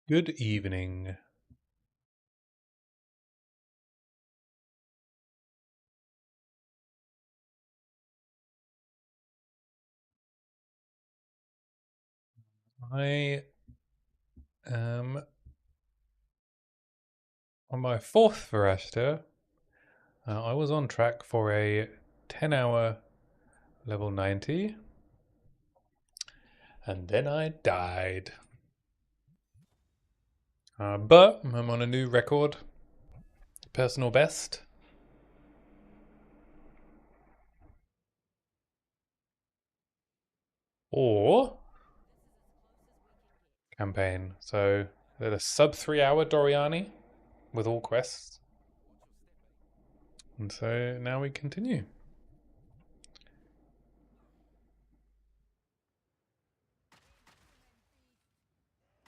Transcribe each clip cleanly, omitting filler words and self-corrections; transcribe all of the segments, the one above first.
Good evening. I am on my fourth Varashta. I was on track for a 10-hour level 90, and then I died. But I'm on a new record, personal best. Or campaign. So at a sub 3-hour Doriani with all quests. And so now we continue.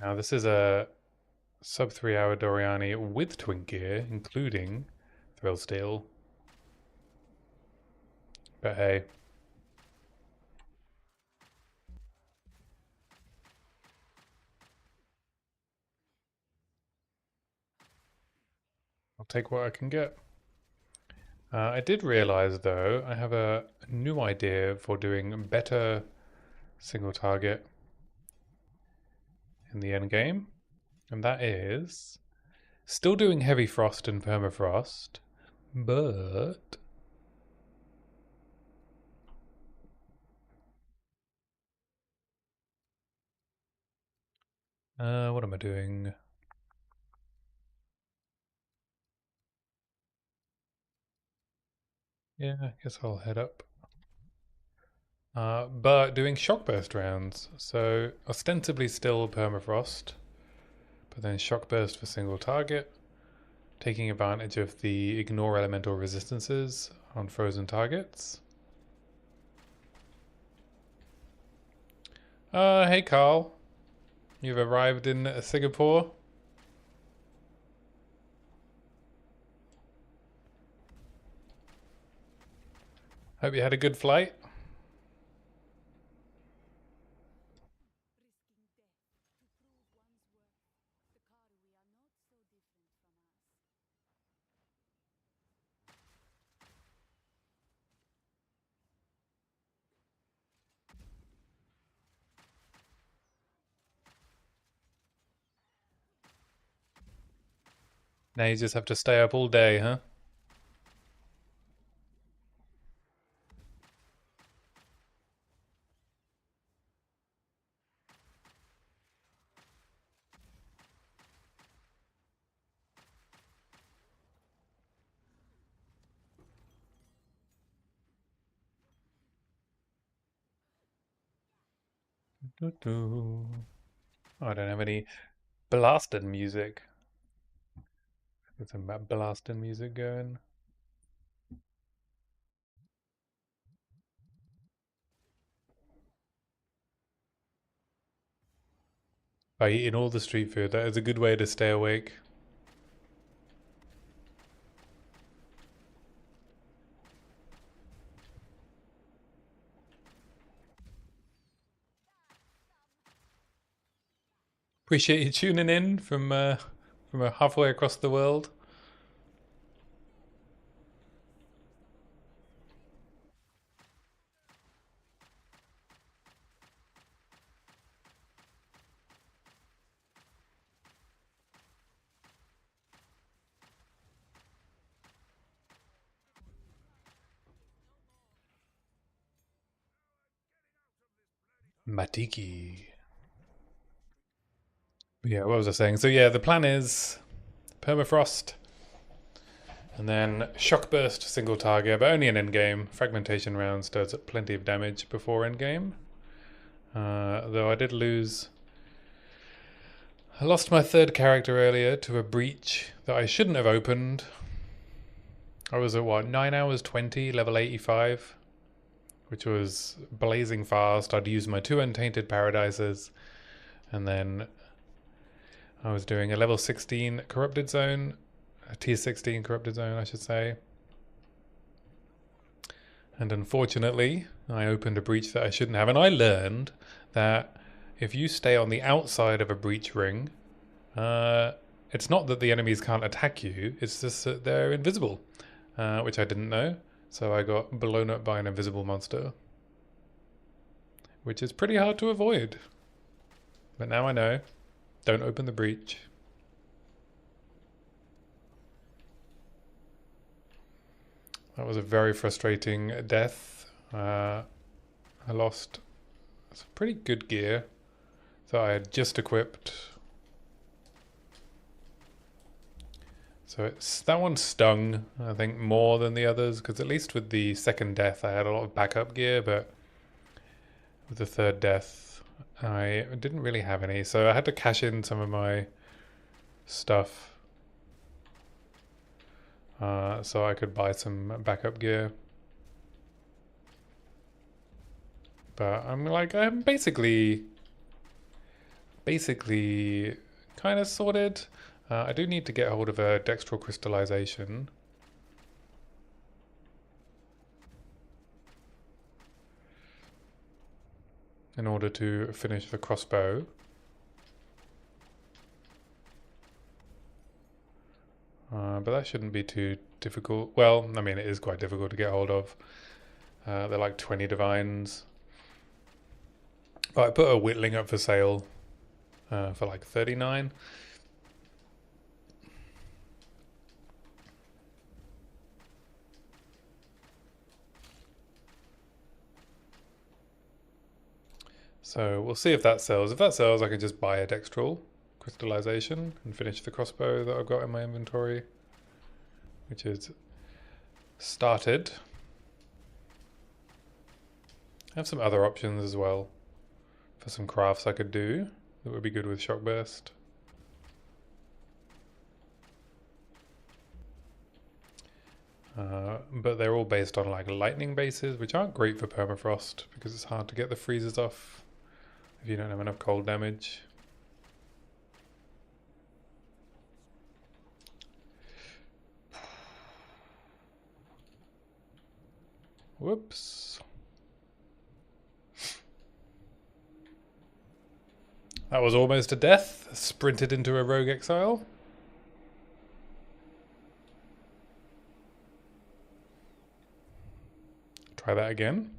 Now this is a sub 3-hour Doriani with twin gear, including Thrill Steel. But hey. I'll take what I can get. I did realize, though, I have a new idea for doing better single target in the end game, and that is still doing heavy frost and permafrost, but what am I doing? Yeah, I guess I'll head up. But doing shock burst rounds, so ostensibly still permafrost, but then shock burst for single target, taking advantage of the ignore elemental resistances on frozen targets. Hey Carl, you've arrived in Singapore. Hope you had a good flight. Now you just have to stay up all day, huh? Oh, I don't have any blasted music. Get some blasted music going. By eating all the street food, that is a good way to stay awake. Appreciate you tuning in from halfway across the world. Matiki. Yeah, what was I saying? So yeah, the plan is permafrost, and then shock burst single target, but only an endgame. Fragmentation rounds does plenty of damage before endgame. Though I did lose. I lost my third character earlier to a breach that I shouldn't have opened. I was at what, 9 hours 20, level 85, which was blazing fast. I'd used my 2 Untainted Paradises, and then I was doing a level 16 Corrupted Zone, a tier 16 Corrupted Zone, I should say. And unfortunately, I opened a breach that I shouldn't have. And I learned that if you stay on the outside of a breach ring, It's not that the enemies can't attack you, it's just that they're invisible, which I didn't know. So I got blown up by an invisible monster, which is pretty hard to avoid. But now I know. Don't open the breach. That was a very frustrating death. I lost some pretty good gear that I had just equipped. So that one stung, I think, more than the others, because at least with the second death I had a lot of backup gear, but with the third death I didn't really have any. So I had to cash in some of my stuff so I could buy some backup gear. But I'm basically kind of sorted. I do need to get hold of a dextral crystallization. In order to finish the crossbow. But that shouldn't be too difficult. Well, I mean, it is quite difficult to get hold of. They're like 20 divines. But I put a whittling up for sale for like 39. So we'll see if that sells. If that sells, I can just buy a dextral crystallization and finish the crossbow that I've got in my inventory, which is started. I have some other options as well for some crafts I could do that would be good with shock burst. But they're all based on like lightning bases, which aren't great for permafrost because it's hard to get the freezes off if you don't have enough cold damage. Whoops. That was almost a death. Sprinted into a rogue exile. Try that again.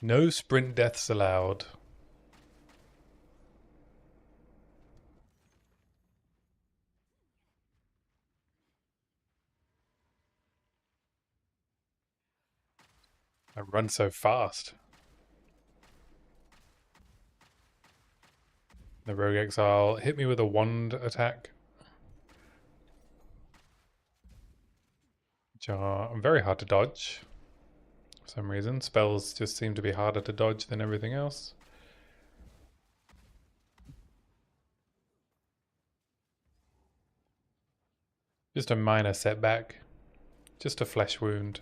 No sprint deaths allowed. I run so fast. The rogue exile hit me with a wand attack, which are very hard to dodge for some reason. Spells just seem to be harder to dodge than everything else. Just a minor setback. Just a flesh wound.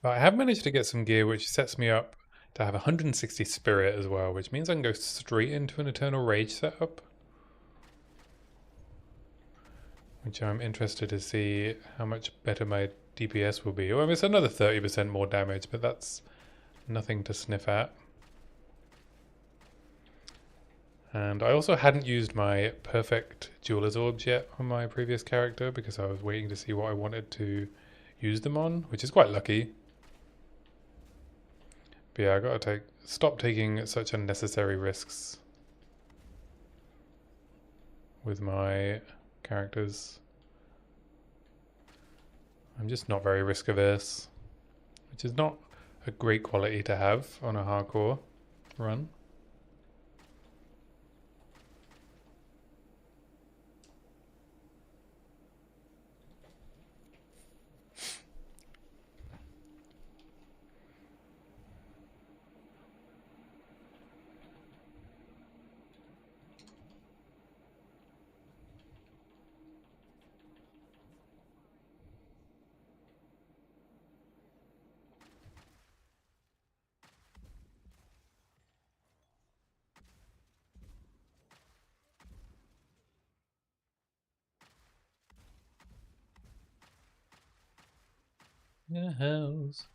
But I have managed to get some gear which sets me up to have 160 spirit as well, which means I can go straight into an Eternal Rage setup. Which I'm interested to see how much better my DPS will be. Well, it's another 30% more damage, but that's nothing to sniff at. And I also hadn't used my perfect jeweler's orbs yet on my previous character because I was waiting to see what I wanted to use them on, which is quite lucky. But yeah, I gotta stop taking such unnecessary risks with my characters. I'm just not very risk averse, which is not a great quality to have on a hardcore run. The house.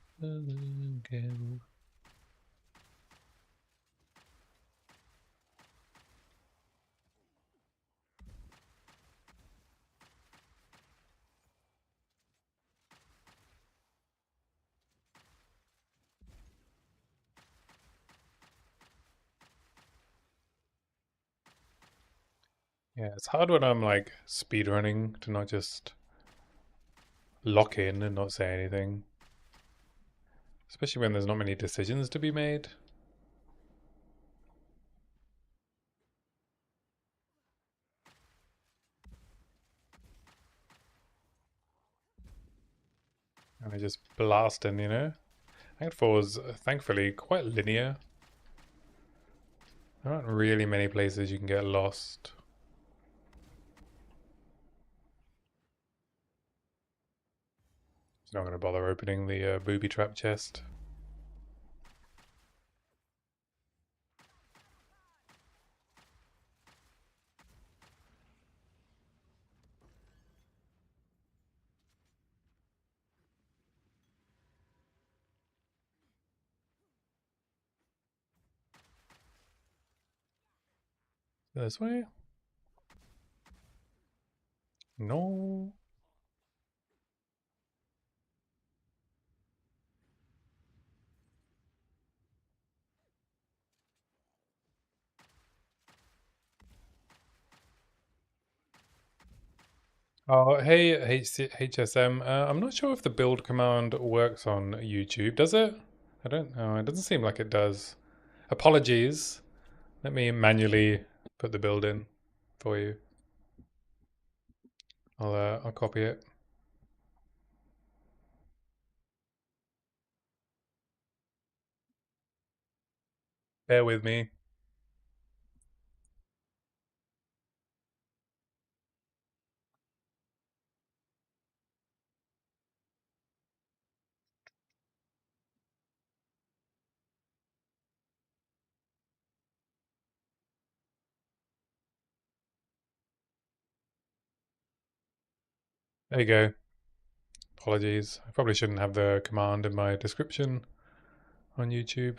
Yeah, it's hard when I'm like speedrunning to not just lock in and not say anything. Especially when there's not many decisions to be made. And I just blast in, you know? Act 4 is thankfully quite linear. There aren't really many places you can get lost. So I'm not going to bother opening the booby trap chest. This way? No. Oh, hey, HSM. I'm not sure if the build command works on YouTube. Does it? I don't know. It doesn't seem like it does. Apologies. Let me manually put the build in for you. I'll copy it. Bear with me. There you go. Apologies. I probably shouldn't have the command in my description on YouTube.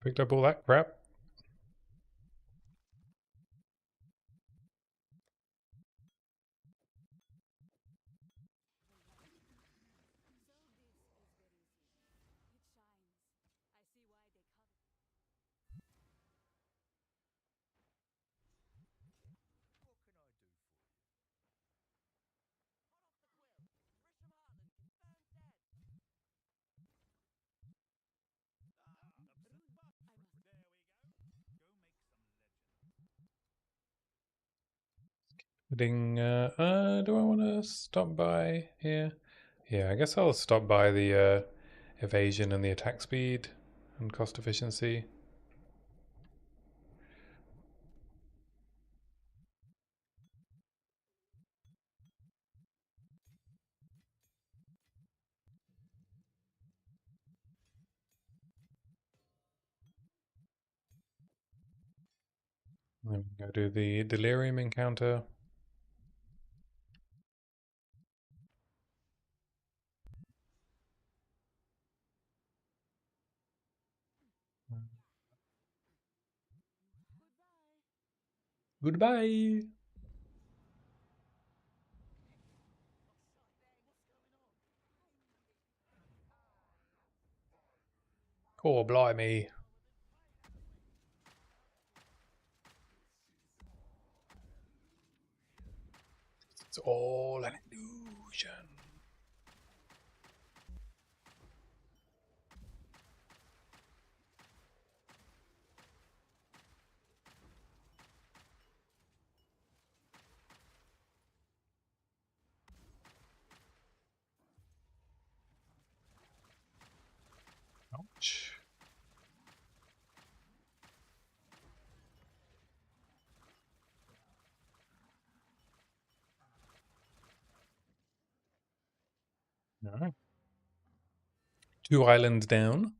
Picked up all that crap. Do I want to stop by here? Yeah, I guess I'll stop by the evasion and the attack speed and cost efficiency. Then we can go do the delirium encounter. Goodbye. Oh, blimey. It's all an illusion. All right. 2 islands down.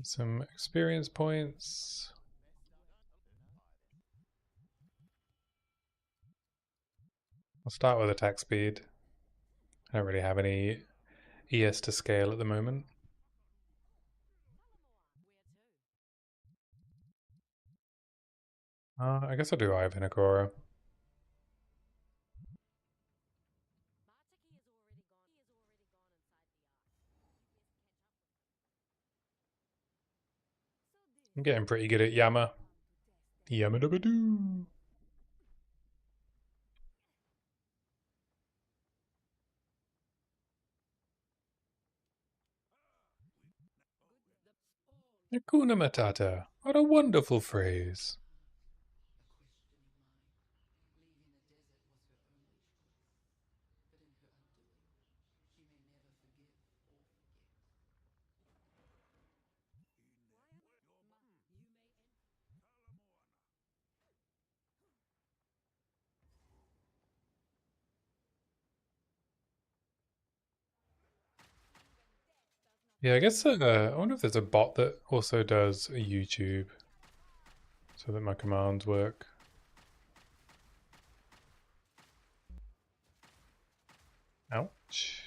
Some experience points. I'll start with attack speed. I don't really have any ES to scale at the moment. I guess I'll do Eye of Hinakora. I'm getting pretty good at Yama. Yama dabba doo. Hakuna Matata. What a wonderful phrase. Yeah, I guess I wonder if there's a bot that also does YouTube so that my commands work. Ouch.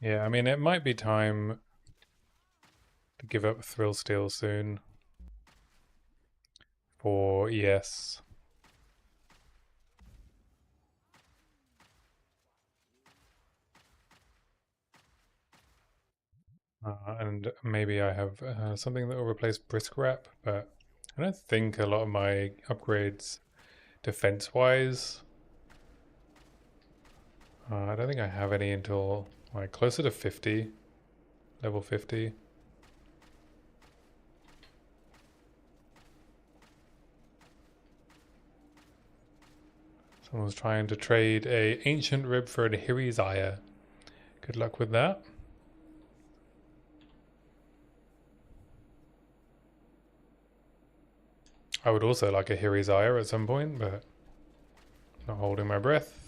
Yeah, I mean, it might be time to give up Thrill Steel soon for ES. And maybe I have something that will replace Brisk Wrap, but I don't think a lot of my upgrades defense-wise, I don't think I have any until like closer to 50, level 50. Someone's trying to trade a Ancient Rib for a Hiri's Ire. Good luck with that. I would also like a Hiri's Ire at some point, but not holding my breath.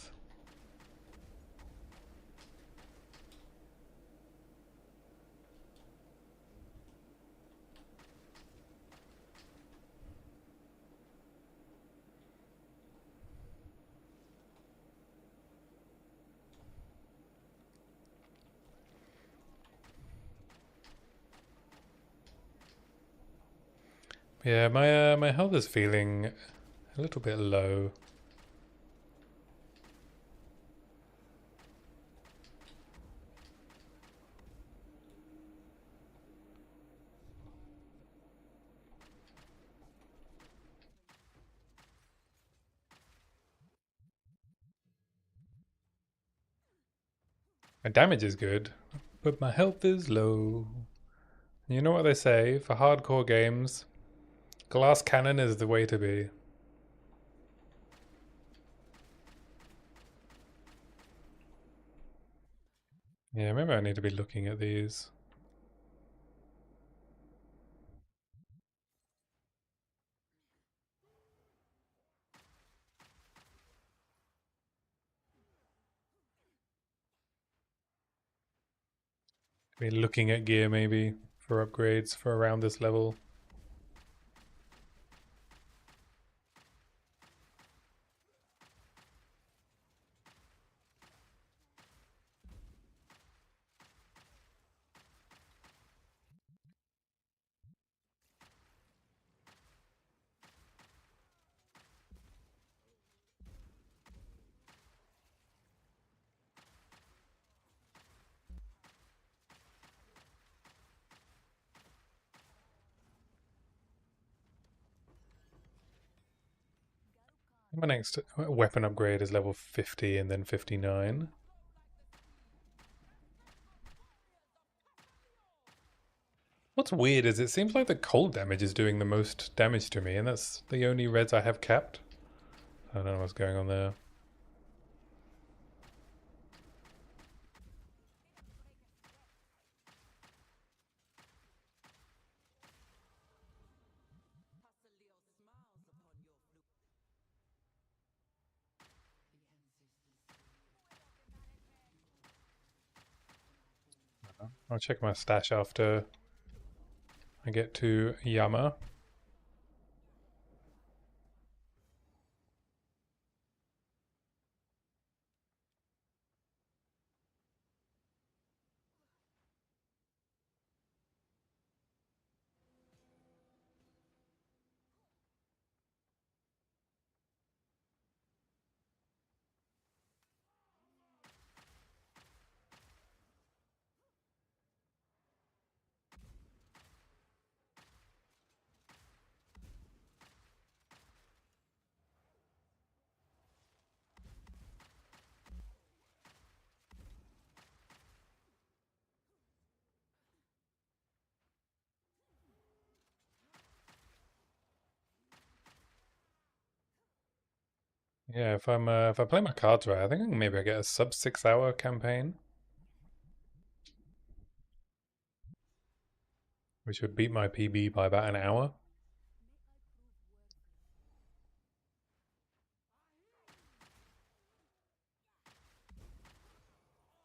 Yeah, my health is feeling a little bit low. My damage is good, but my health is low. You know what they say, for hardcore games, glass cannon is the way to be. Yeah, maybe I need to be looking at these. Be looking at gear maybe for upgrades for around this level. My next weapon upgrade is level 50 and then 59. What's weird is it seems like the cold damage is doing the most damage to me, and that's the only reds I have capped. I don't know what's going on there. I'll check my stash after I get to Yama. Yeah, if I play my cards right, I think maybe I get a sub 6 hour campaign, which would beat my PB by about an hour.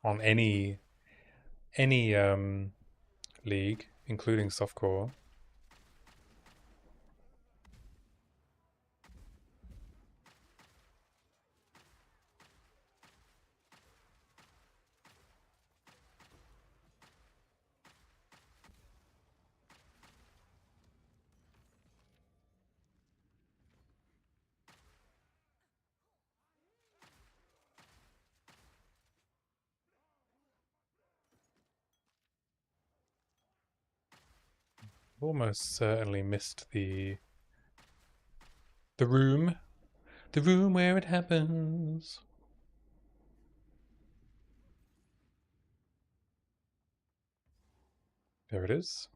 On any league, including softcore. Almost certainly missed the room. The room where it happens. There it is.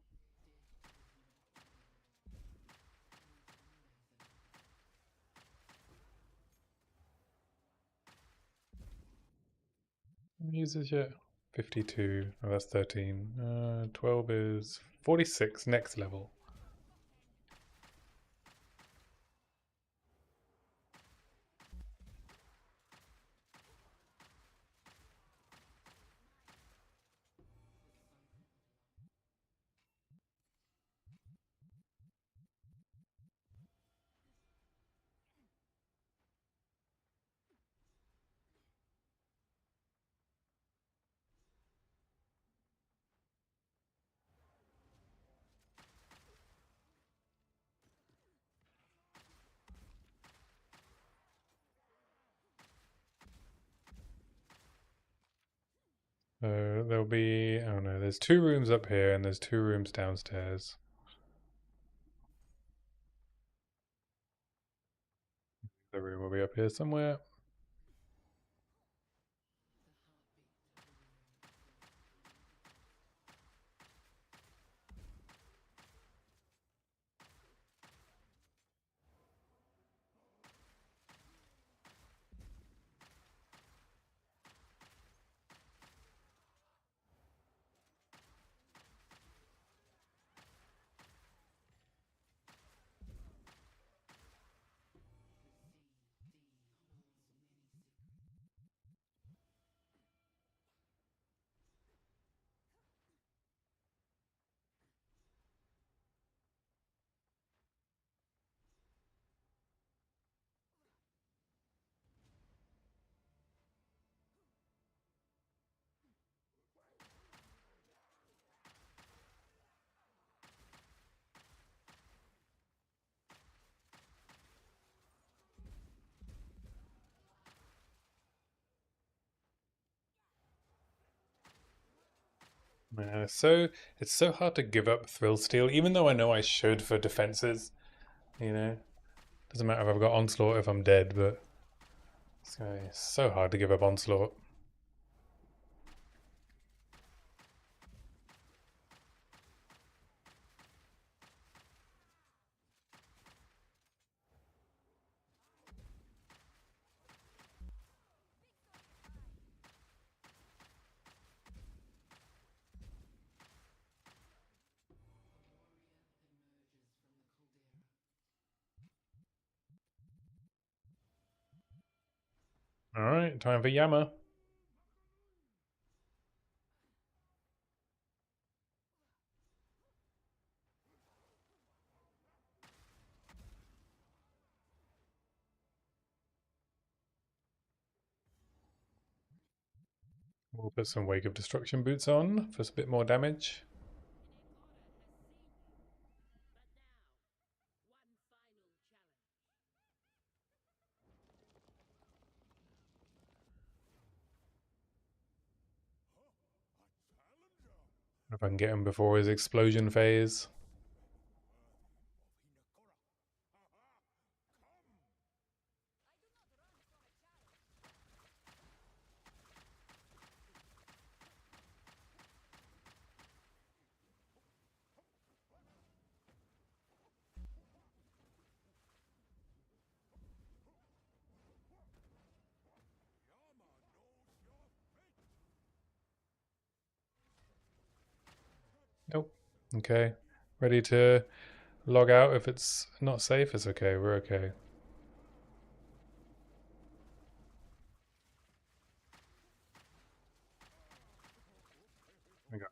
Users yet? 52. Oh, that's 13. 12 is 46 next level. So there'll be, oh no, there's 2 rooms up here and there's 2 rooms downstairs. The room will be up here somewhere. Man, it's so hard to give up Thrill Steal, even though I know I should for defenses, you know. Doesn't matter if I've got Onslaught if I'm dead, but it's gonna be so hard to give up Onslaught. Alright, time for Yama. We'll put some Wake of Destruction boots on for a bit more damage. If I can get him before his explosion phase. Nope. Okay. Ready to log out if it's not safe? It's okay. We're okay. We got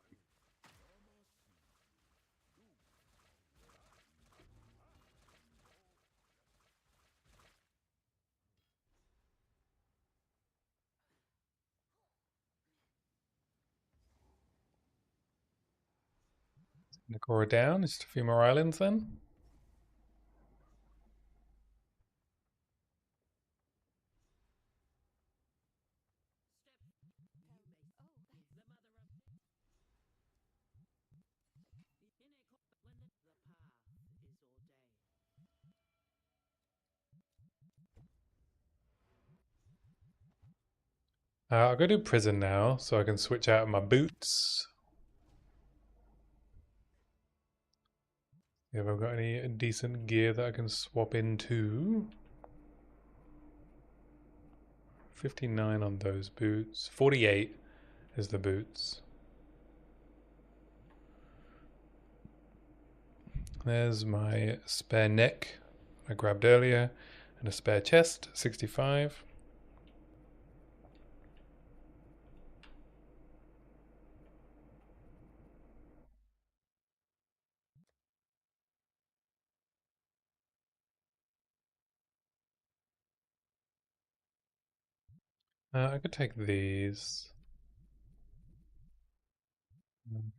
Nakora down. Just a few more islands then. I'll go do prison now so I can switch out my boots. If I've got any decent gear that I can swap into. 59 on those boots. 48 is the boots. There's my spare neck I grabbed earlier and a spare chest, 65. I could take these.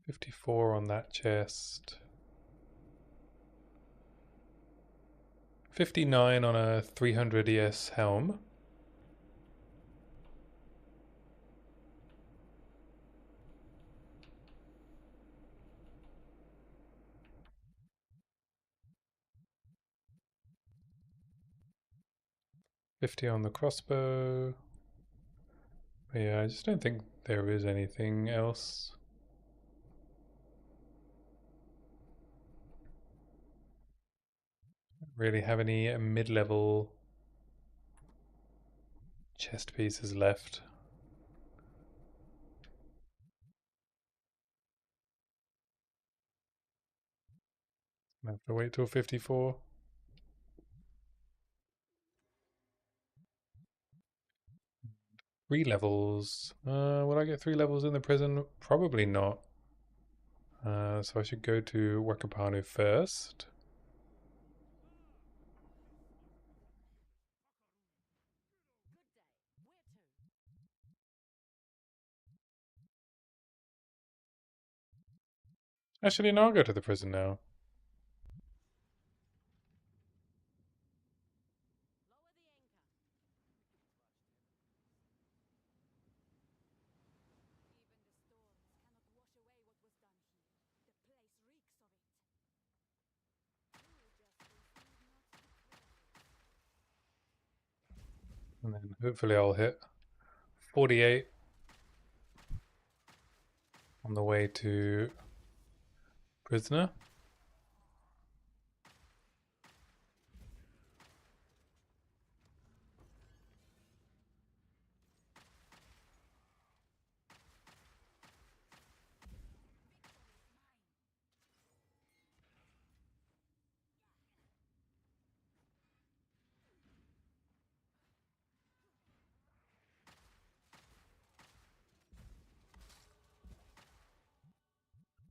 54 on that chest. 59 on a 300 ES helm. $50 on the crossbow. But yeah, I just don't think there is anything else. Don't really have any mid-level chest pieces left. I have to wait till 54. 3 levels. Will I get 3 levels in the prison? Probably not. So I should go to Wakapanu first. Actually, no, I'll go to the prison now. And then hopefully I'll hit 48 on the way to Prisoner.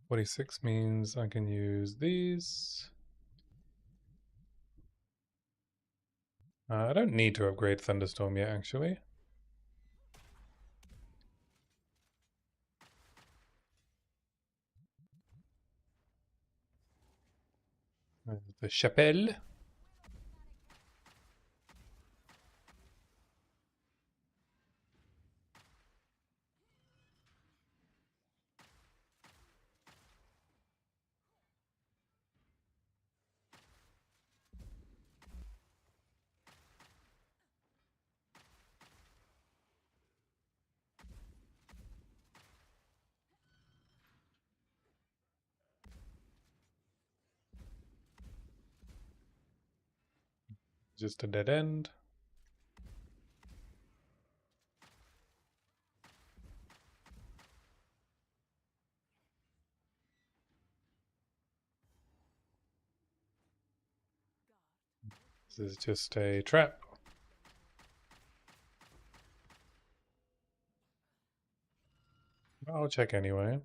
$46 means I can use these. I don't need to upgrade Thunderstorm yet, actually. The Chapelle. Just a dead end. This is just a trap. I'll check anyway.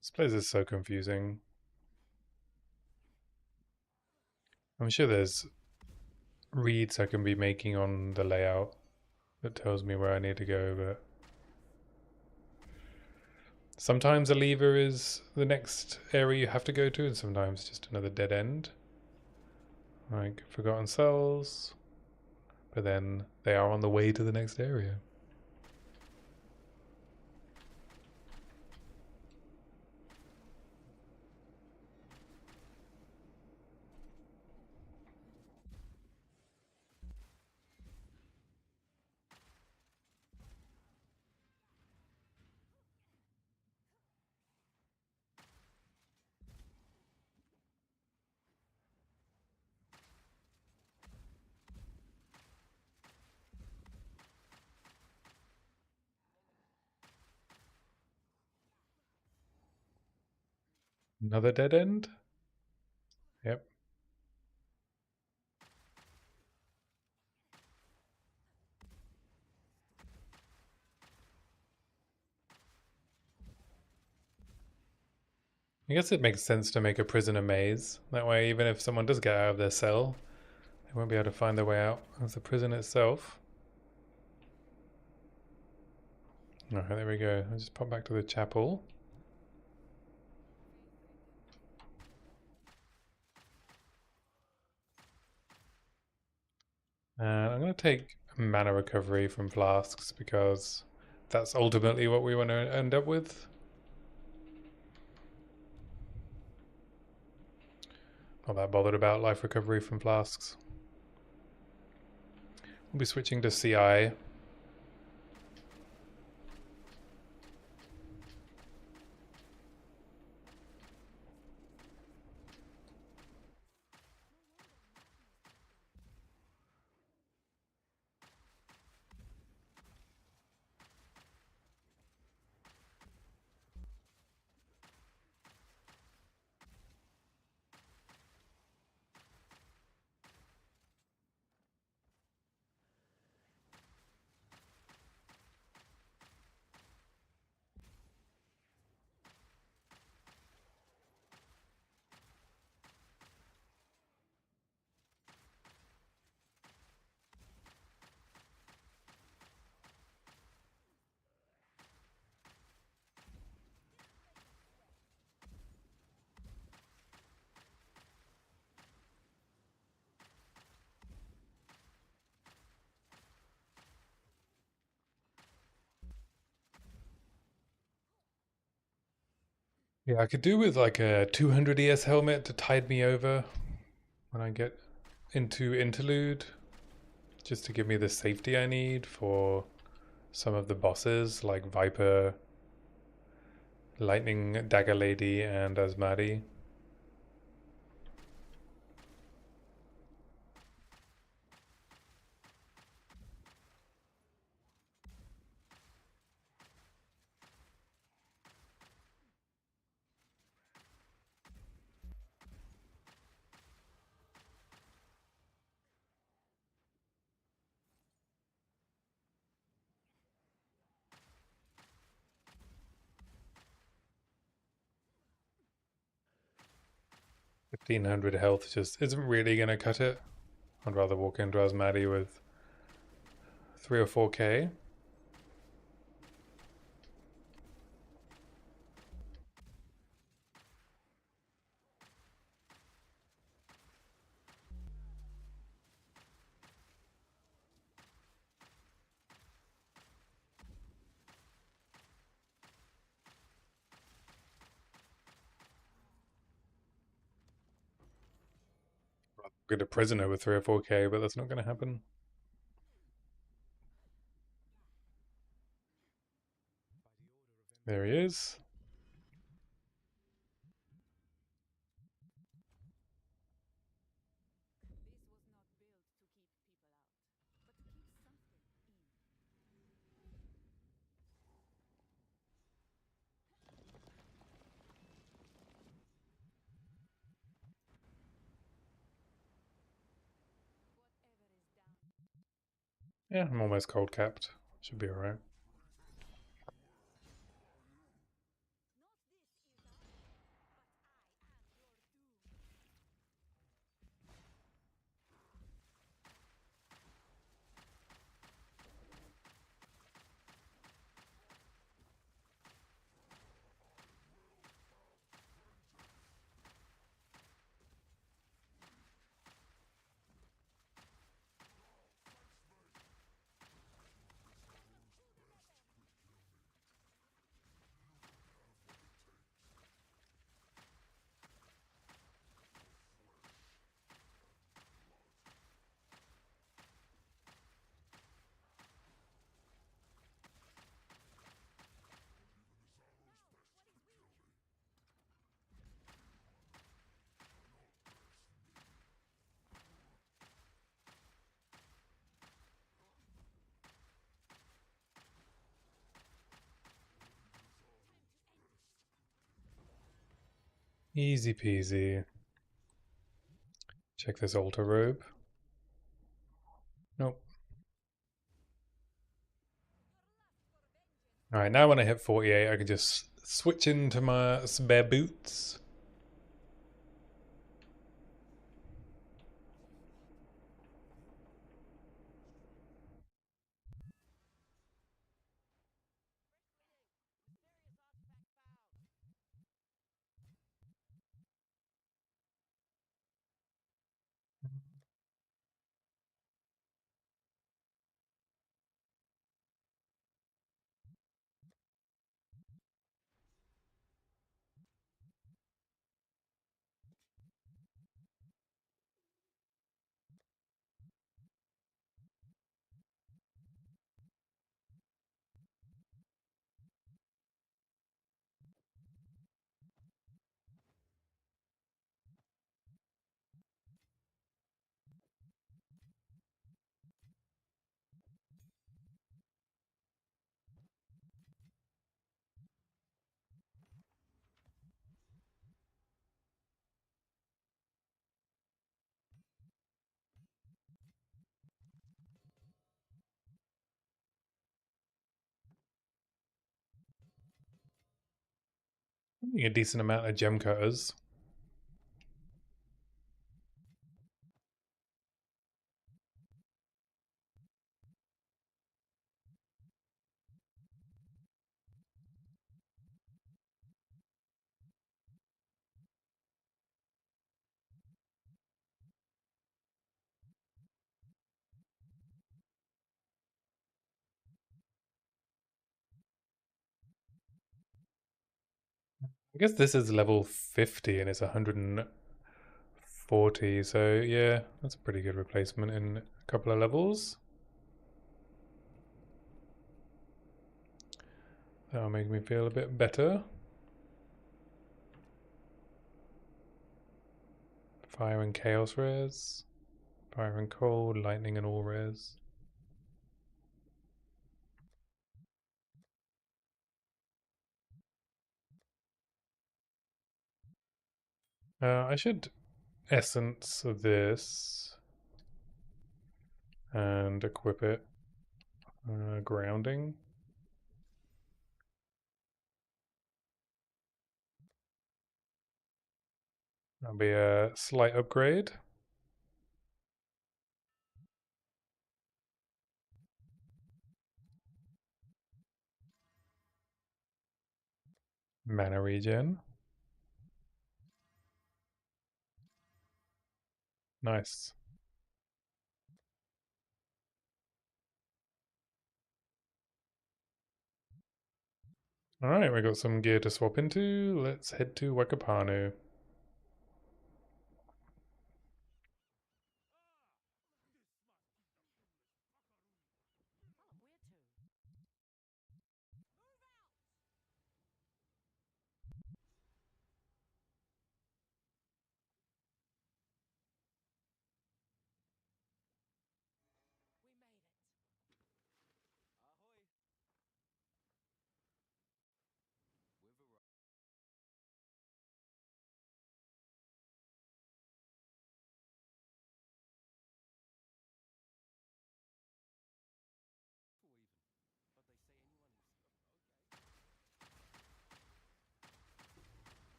This place is so confusing. I'm sure there's reads I can be making on the layout that tells me where I need to go, but sometimes a lever is the next area you have to go to, and sometimes just another dead end. Like Forgotten Cells, but then they are on the way to the next area. Another dead end? Yep. I guess it makes sense to make a prisoner maze. That way, even if someone does get out of their cell, they won't be able to find their way out of the prison itself. Alright, there we go. I'll just pop back to the chapel. And I'm going to take mana recovery from flasks because that's ultimately what we want to end up with. Not that bothered about life recovery from flasks. We'll be switching to CI. Yeah, I could do with like a 200 ES helmet to tide me over when I get into interlude, just to give me the safety I need for some of the bosses like Viper, Lightning Dagger Lady, and Asmadi. 1500 health just isn't really going to cut it. I'd rather walk into Asmadi with 3 or 4k. Get a prisoner with 3 or 4k, but that's not going to happen. There he is. Yeah, I'm almost cold capped. Should be alright. Easy peasy. Check this altar robe. Nope. Alright, now when I hit 48, I can just switch into my spare boots. A decent amount of gem cutters. I guess this is level 50 and it's 140, so yeah, that's a pretty good replacement in a couple of levels. That'll make me feel a bit better. Fire and chaos rares. Fire and cold, lightning and all rares. I should essence this and equip it. Grounding. That'll be a slight upgrade. Mana regen. Nice. Alright, we got some gear to swap into. Let's head to Wakapanu.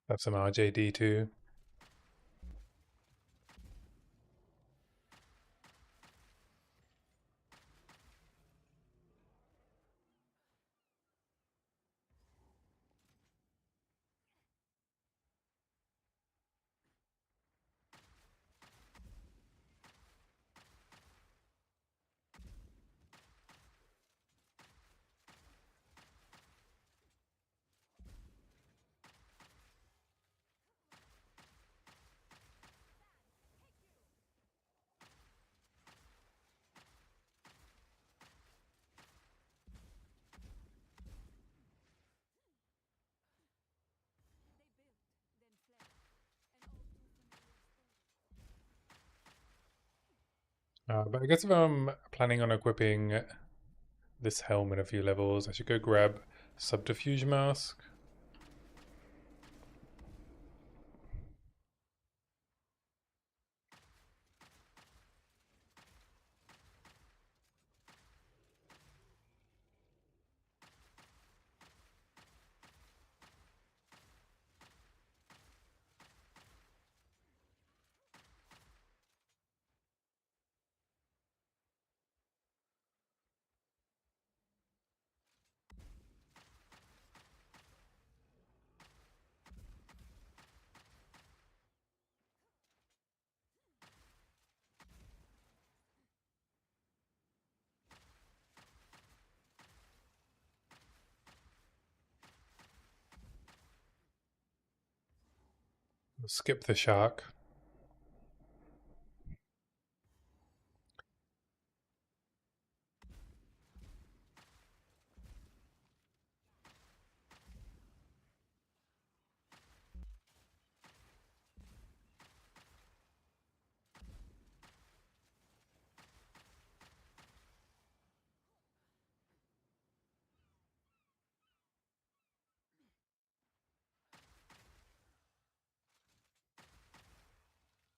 Have some RJD too. But I guess if I'm planning on equipping this helm in a few levels, I should go grab Subterfuge Mask. Skip the shark.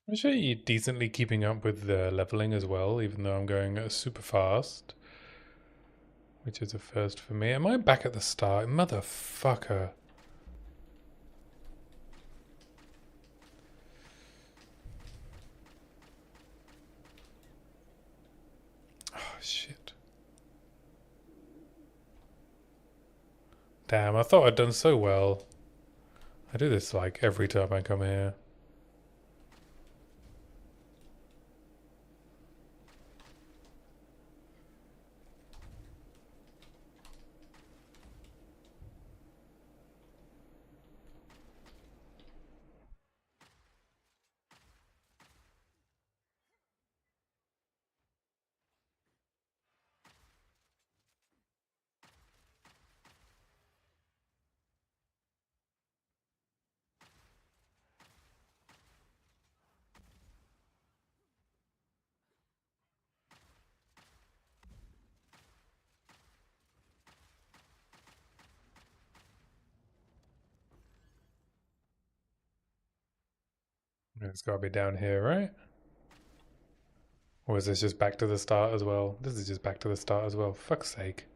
I'm actually decently keeping up with the leveling as well, even though I'm going super fast. Which is a first for me. Am I back at the start? Motherfucker. Oh, shit. Damn, I thought I'd done so well. I do this like every time I come here. It's got to be down here, right? Or is this just back to the start as well? This is just back to the start as well. Fuck's sake.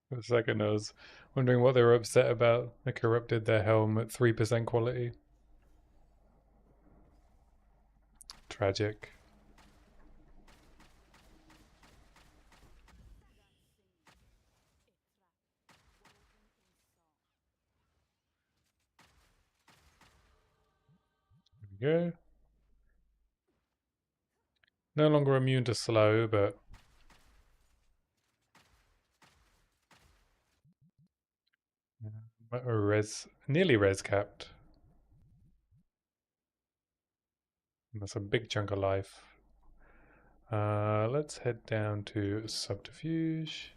For a second, I was wondering what they were upset about. They corrupted their helm at 3% quality. Tragic. There we go. No longer immune to slow, but nearly res capped. That's a big chunk of life. Let's head down to subterfuge.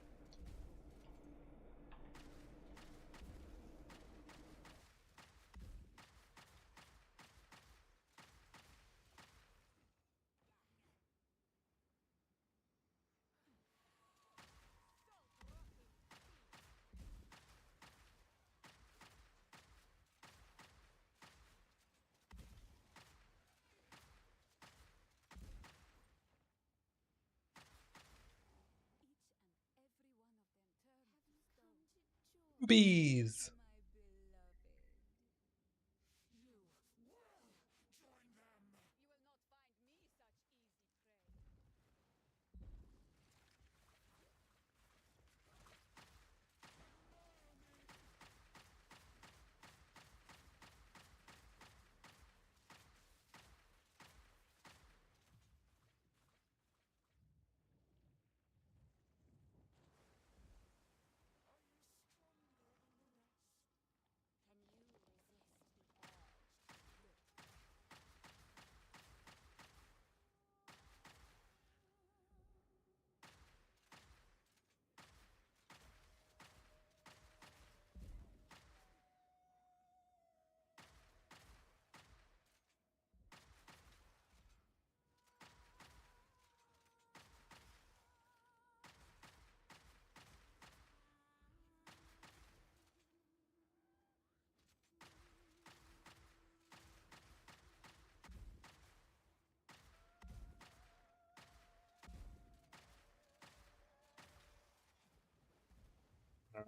Bees!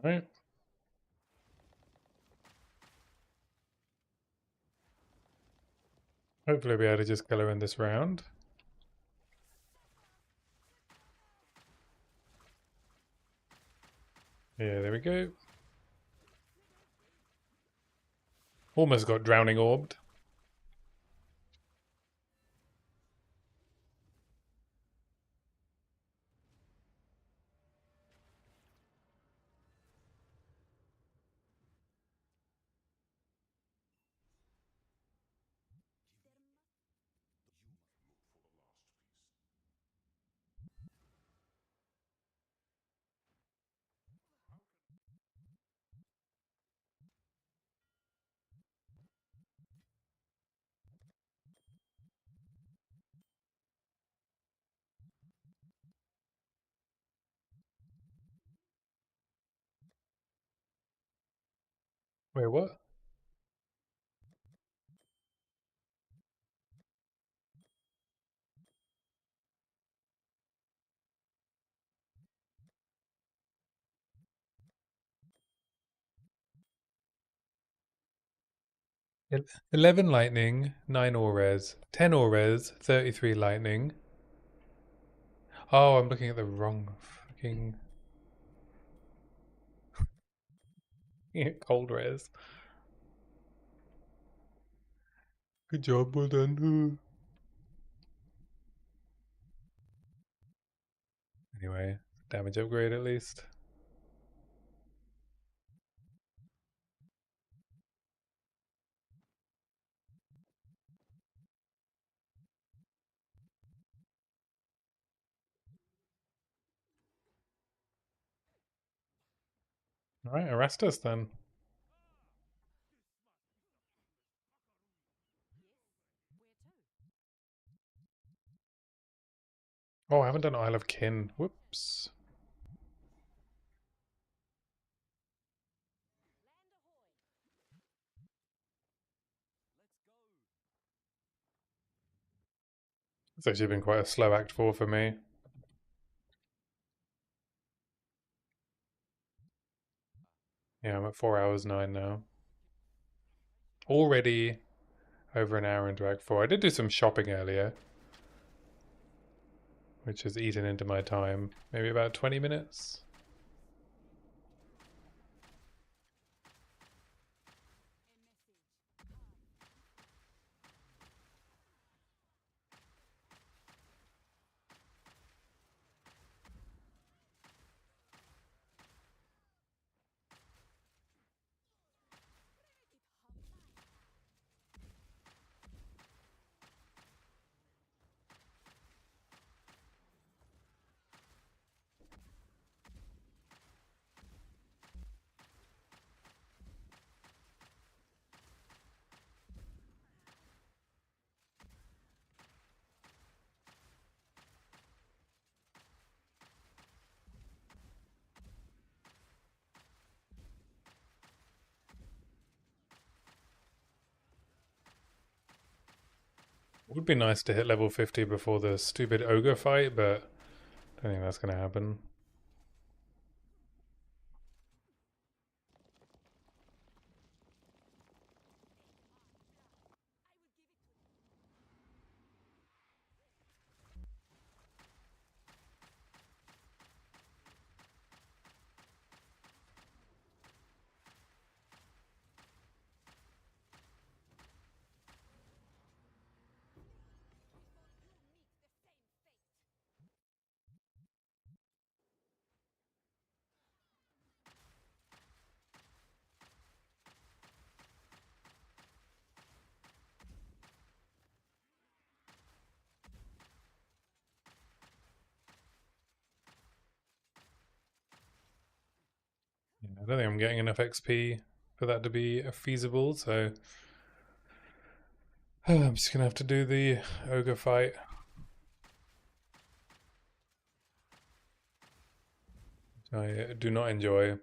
Alright. Hopefully we'll be able to just kill her in this round. Yeah, there we go. Almost got drowning orbed. Wait, what? El- 11 lightning, 9 ores, 10 ores, 33 lightning. Oh, I'm looking at the wrong fucking cold res. Good job, well done. Anyway, damage upgrade at least. Alright, arrest us then. Oh, I haven't done Isle of Kin. Whoops. It's actually been quite a slow Act 4 for me. Yeah, I'm at 4 hours 9 now. Already over an hour into Act 4. I did do some shopping earlier, which has eaten into my time. Maybe about 20 minutes. It would be nice to hit level 50 before the stupid ogre fight, but I don't think that's going to happen. Yeah, I don't think I'm getting enough XP for that to be feasible, so I'm just going to have to do the ogre fight. I do not enjoy.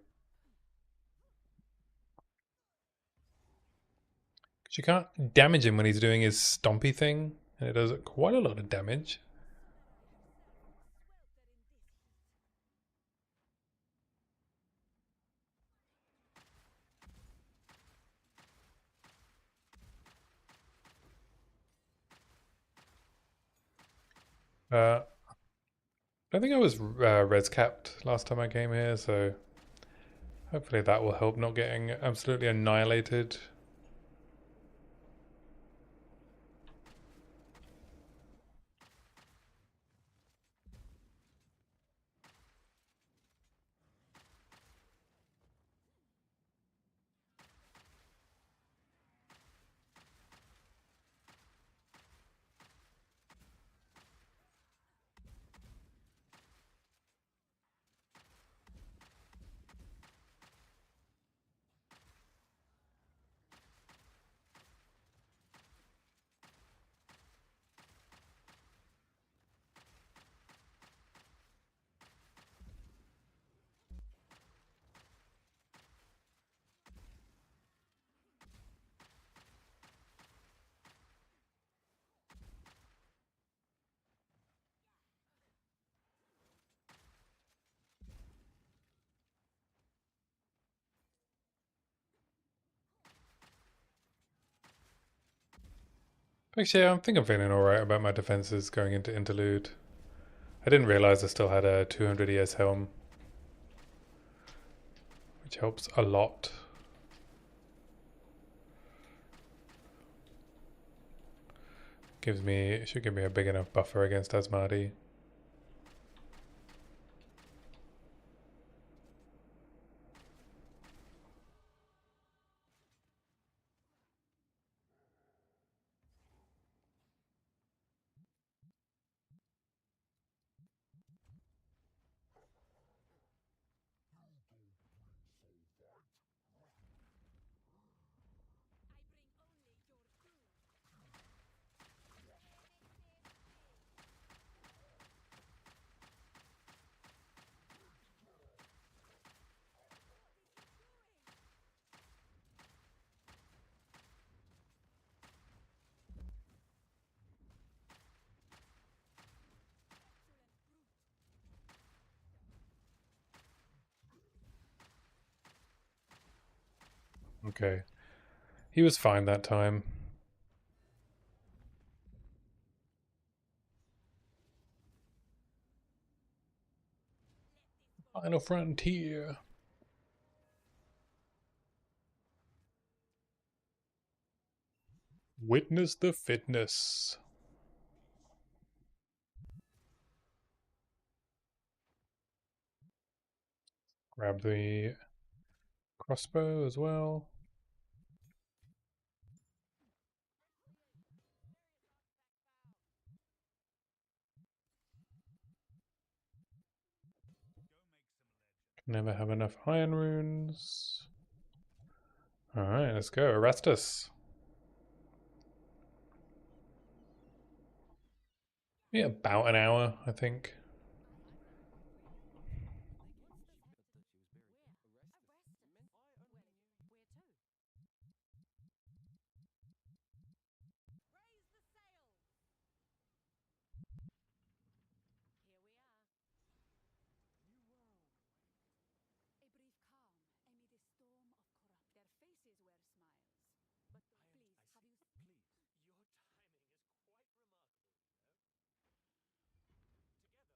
Because you can't damage him when he's doing his stompy thing, and it does quite a lot of damage. I don't think I was res capped last time I came here, so hopefully that will help not getting absolutely annihilated. Actually, I think I'm feeling alright about my defenses going into interlude. I didn't realize I still had a 200 ES helm, which helps a lot. Should give me a big enough buffer against Asmadi. Okay. He was fine that time. Final frontier. Witness the fitness. Grab the crossbow as well. Never have enough iron runes. Alright, let's go. Arrest us. Yeah, about an hour, I think.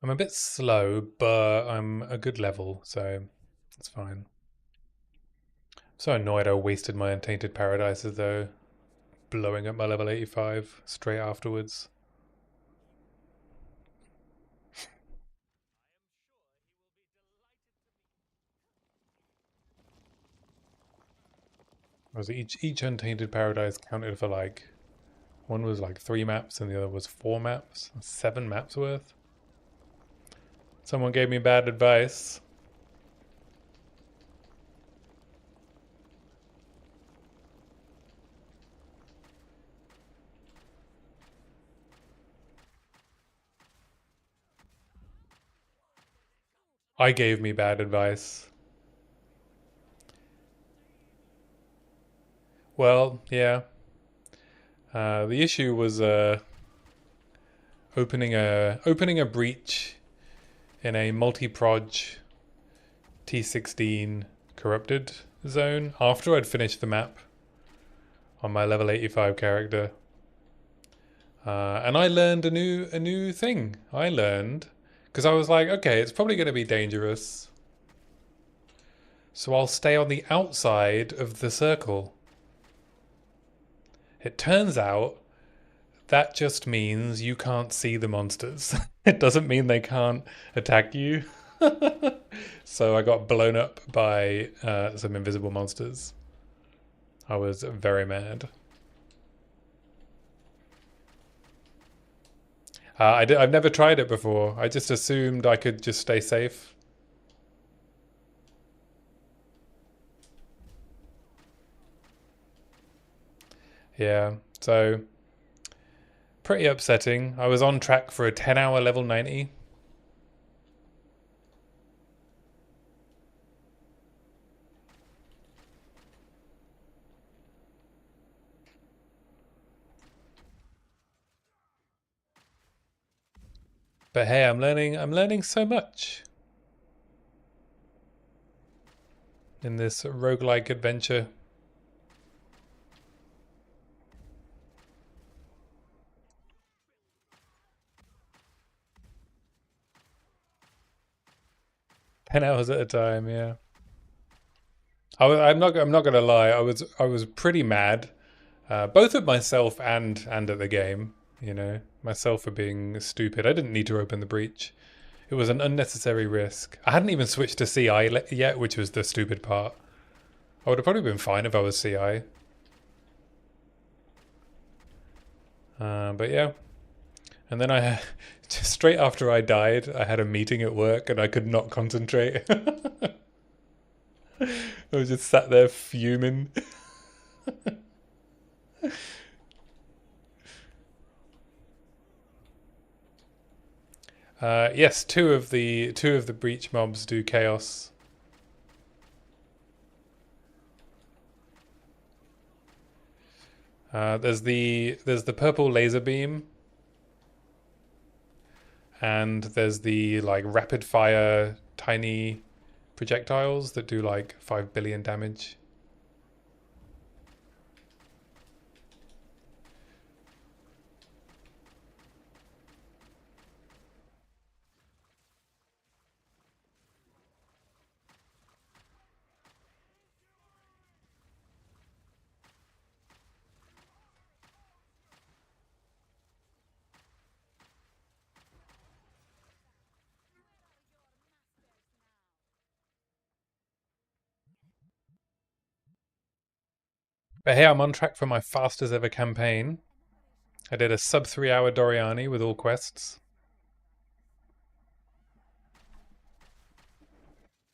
I'm a bit slow, but I'm a good level, so it's fine. So annoyed I wasted my Untainted Paradises though, blowing up my level 85 straight afterwards. Was each Untainted Paradise counted for like, one was like 3 maps and the other was 4 maps, 7 maps worth. Someone gave me bad advice. I gave me bad advice. Well, yeah. The issue was opening a breach in a multi-proj T16 corrupted zone after I'd finished the map on my level 85 character. And I learned a new thing. I learned because I was like, okay, it's probably going to be dangerous, so I'll stay on the outside of the circle. It turns out that just means you can't see the monsters. It doesn't mean they can't attack you. So I got blown up by some invisible monsters. I was very mad. I've never tried it before. I just assumed I could just stay safe. Yeah, so pretty upsetting. I was on track for a 10-hour level 90. But hey, I'm learning so much in this roguelike adventure. Ten hours at a time, yeah. I'm not gonna lie. I was pretty mad, both at myself and at the game. You know, myself for being stupid. I didn't need to open the breach. It was an unnecessary risk. I hadn't even switched to CI yet, which was the stupid part. I would have probably been fine if I was CI. But yeah. And then just straight after I died, I had a meeting at work and I could not concentrate. I was just sat there fuming. Yes, two of the breach mobs do chaos. There's the purple laser beam, and there's the like rapid fire tiny projectiles that do like 5 billion damage. But hey, I'm on track for my fastest ever campaign. I did a sub 3 hour Doriani with all quests.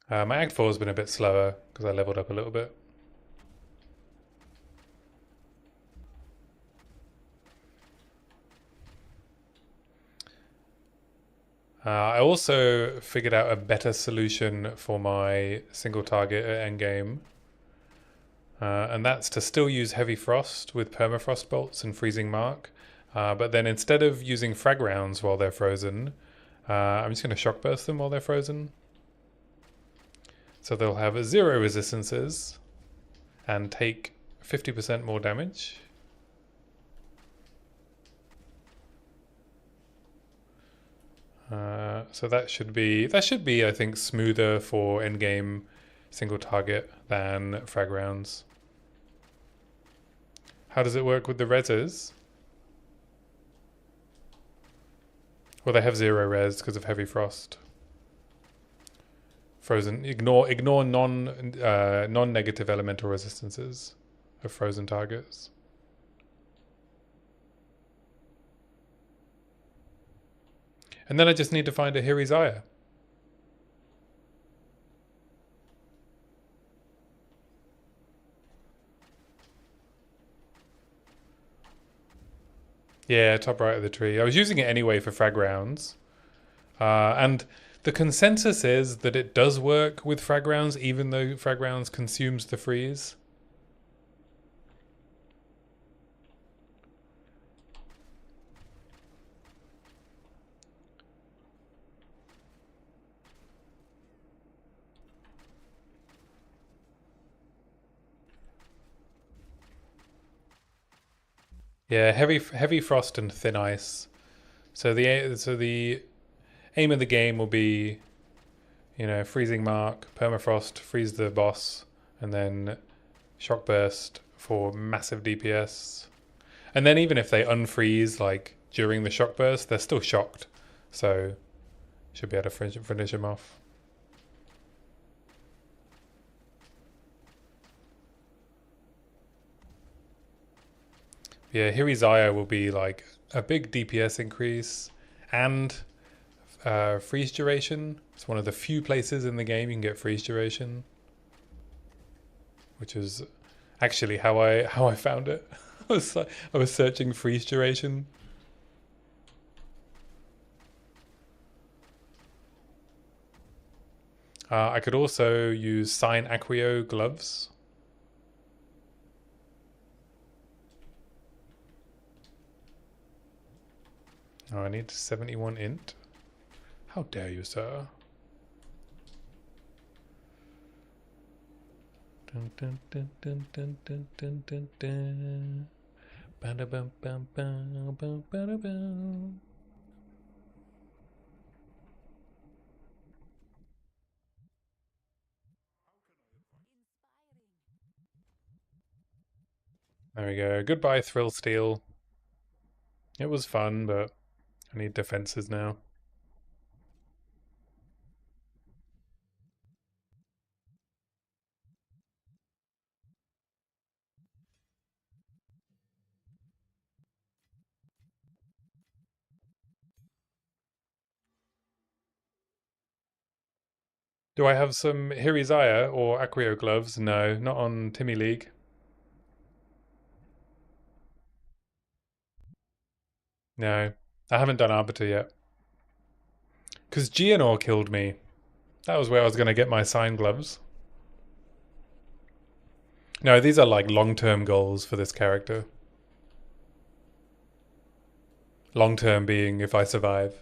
My Act 4 has been a bit slower because I leveled up a little bit. I also figured out a better solution for my single target at endgame. And that's to still use Heavy Frost with Permafrost Bolts and Freezing Mark. But then instead of using frag rounds while they're frozen, I'm just going to Shock Burst them while they're frozen. So they'll have 0 resistances and take 50% more damage. So that should be, I think, smoother for endgame single target than frag rounds. How does it work with the reses? Well, they have 0 res because of Heavy Frost. Frozen. Ignore non-negative elemental resistances of frozen targets. And then I just need to find a Hirizaya. Yeah, top right of the tree. I was using it anyway for frag rounds. And the consensus is that it does work with frag rounds, even though frag rounds consumes the freeze. Yeah, heavy frost and thin ice. So the aim of the game will be, freezing mark, permafrost, freeze the boss, and then shock burst for massive DPS. And then even if they unfreeze like during the shock burst, they're still shocked. So should be able to finish them off. Yeah, Hirizaya will be like a big DPS increase and freeze duration. It's one of the few places in the game you can get freeze duration, which is actually how I found it. I was searching freeze duration. I could also use Sign Acquio gloves. Oh, I need 71 int. How dare you, sir? Dun, dun, dun, dun, dun, dun, dun, dun, dun. Ba-da-bum, bum, bum, bum, ba-da-bum. There we go. Goodbye, Thrill Steel. It was fun, but I need defenses now. Do I have some Hirizaya or Acquio gloves? No, not on Timmy League. No, I haven't done Arbiter yet. Because Geonor killed me. That was where I was going to get my sign gloves. No, these are like long-term goals for this character. Long-term being if I survive.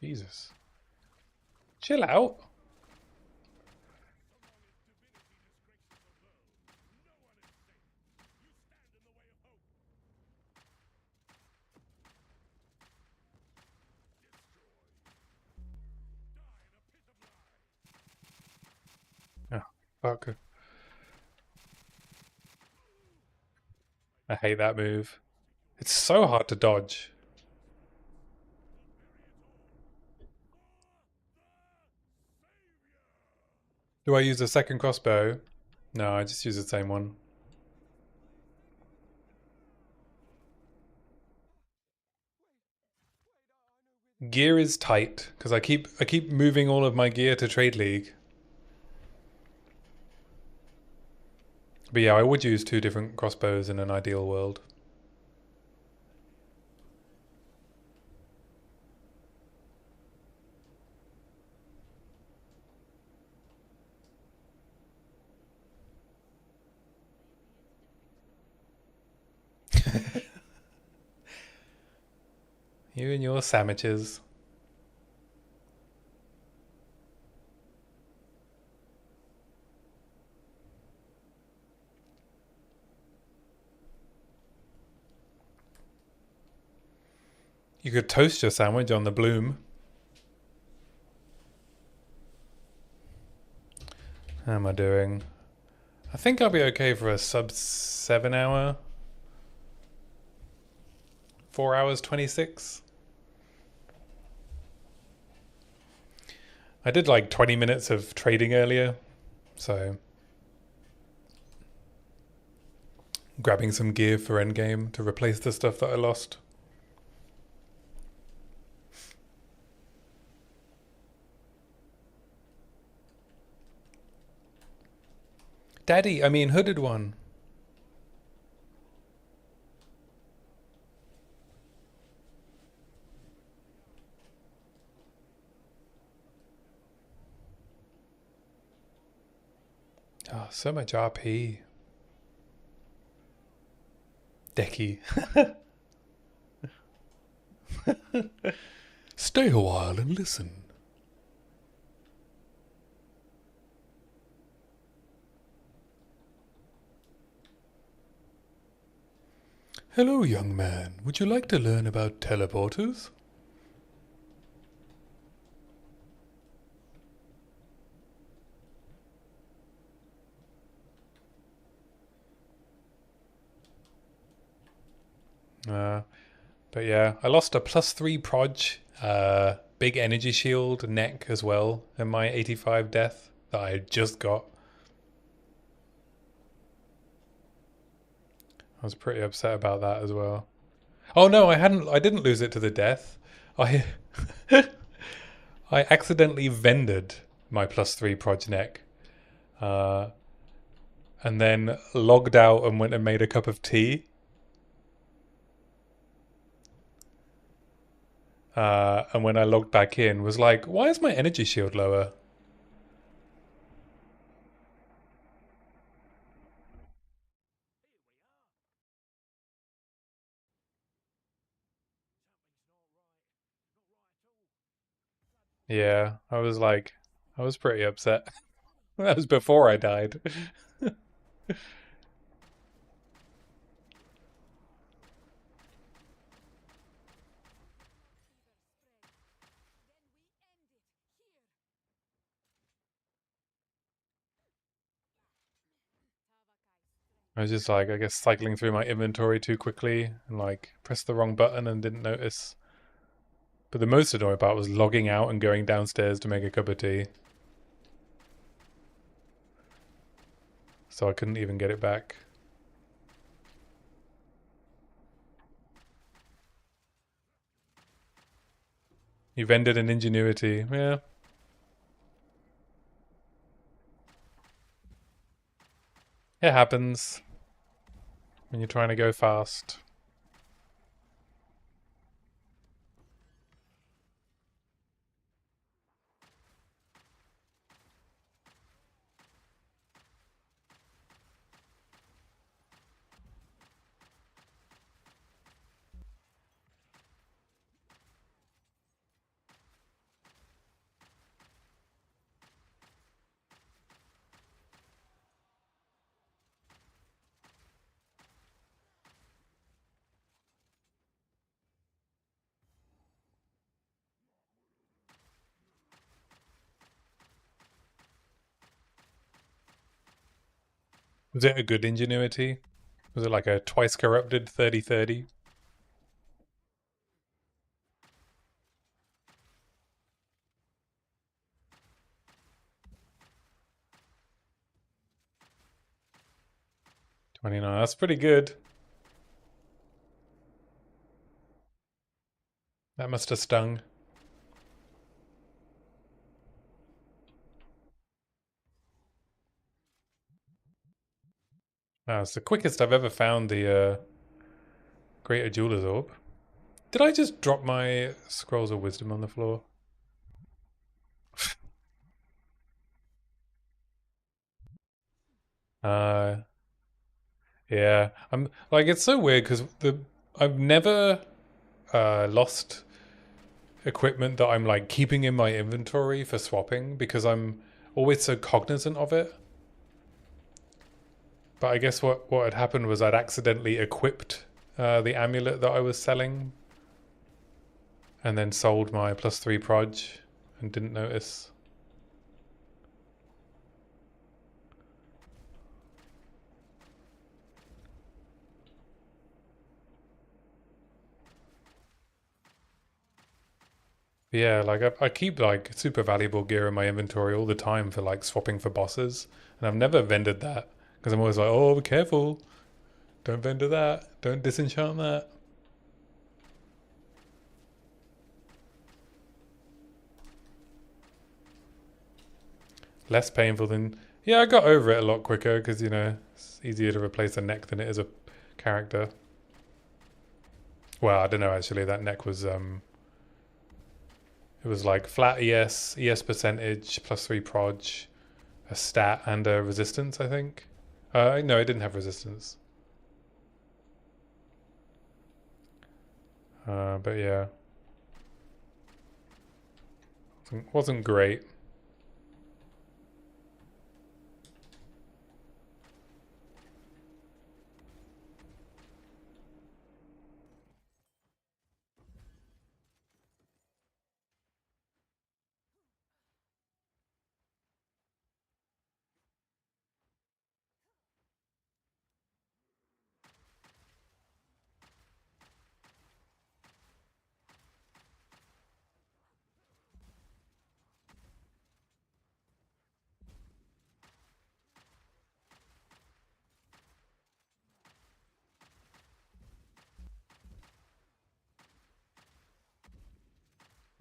Jesus. Chill out. Fuck. I hate that move. It's so hard to dodge. Do I use a second crossbow? No, I just use the same one. Gear is tight because I keep moving all of my gear to Trade League. But yeah, I would use two different crossbows in an ideal world. You and your sandwiches. You could toast your sandwich on the bloom. How am I doing? I think I'll be okay for a sub 7 hour. 4 hours 26. I did like 20 minutes of trading earlier, so grabbing some gear for endgame to replace the stuff that I lost. Daddy, I mean hooded one. Oh, so much RP. Decky. Stay a while and listen. Hello, young man. Would you like to learn about teleporters? But yeah, I lost a +3 proj, big energy shield neck as well in my 85 death that I just got. I was pretty upset about that as well. Oh no, I didn't lose it to the death. I I accidentally vended my +3 proj neck. Uh, and then logged out and went and made a cup of tea. And when I logged back in, was like, why is my energy shield lower? Yeah, I was like, I was pretty upset. That was before I died. I was just like, I guess cycling through my inventory too quickly and like pressed the wrong button and didn't notice. But the most annoying part was logging out and going downstairs to make a cup of tea. So I couldn't even get it back. You've ended an ingenuity. Yeah. It happens when you're trying to go fast. Was it a good ingenuity? Was it like a twice corrupted 30-30? $29. That's pretty good. That must have stung. Wow, it's the quickest I've ever found the Greater Jeweler's Orb. Did I just drop my Scrolls of Wisdom on the floor? Uh, yeah. I'm like, it's so weird because I've never lost equipment that I'm like keeping in my inventory for swapping because I'm always so cognizant of it. But I guess what had happened was I'd accidentally equipped the amulet that I was selling and then sold my +3 proj and didn't notice. But yeah, like I keep like super valuable gear in my inventory all the time for like swapping for bosses, and I've never vended that because I'm always like, oh, be careful, don't vendor that, don't disenchant that. Less painful than, yeah, I got over it a lot quicker because you know it's easier to replace a neck than it is a character. Well, I don't know actually. That neck was it was like flat ES percentage +3 proj, a stat and a resistance. I think. No, it didn't have resistance. But yeah, wasn't great.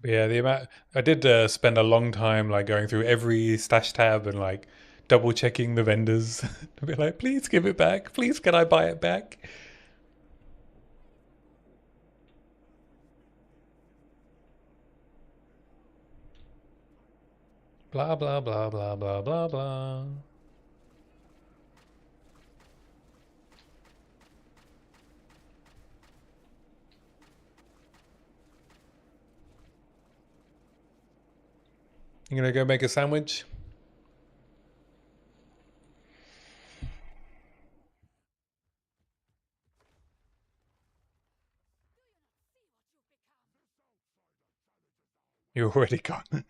But yeah, the amount I did spend a long time like going through every stash tab and like double checking the vendors to be like, please give it back, please can I buy it back? Blah blah blah blah blah blah blah. You gonna go make a sandwich? You're already gone.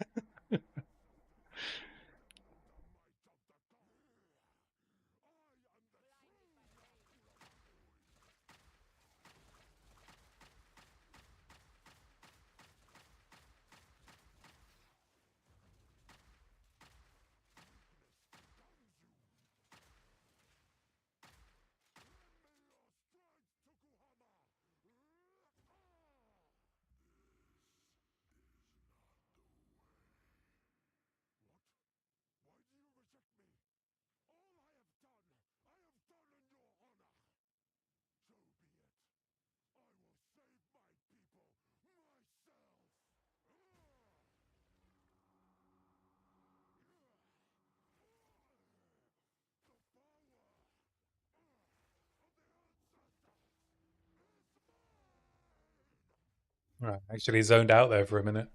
Right, actually zoned out there for a minute.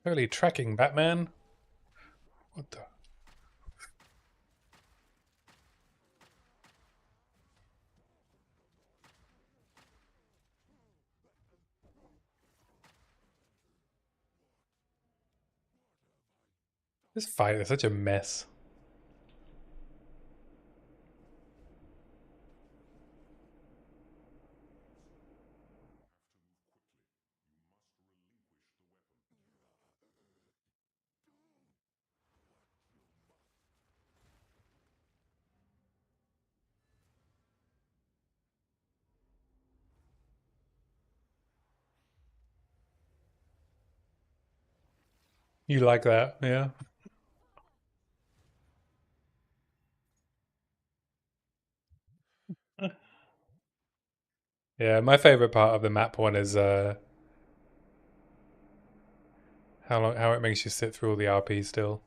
Totally tracking Batman. What the? This fight is such a mess. You like that, yeah? Yeah, my favorite part of the map one is how it makes you sit through all the RP still.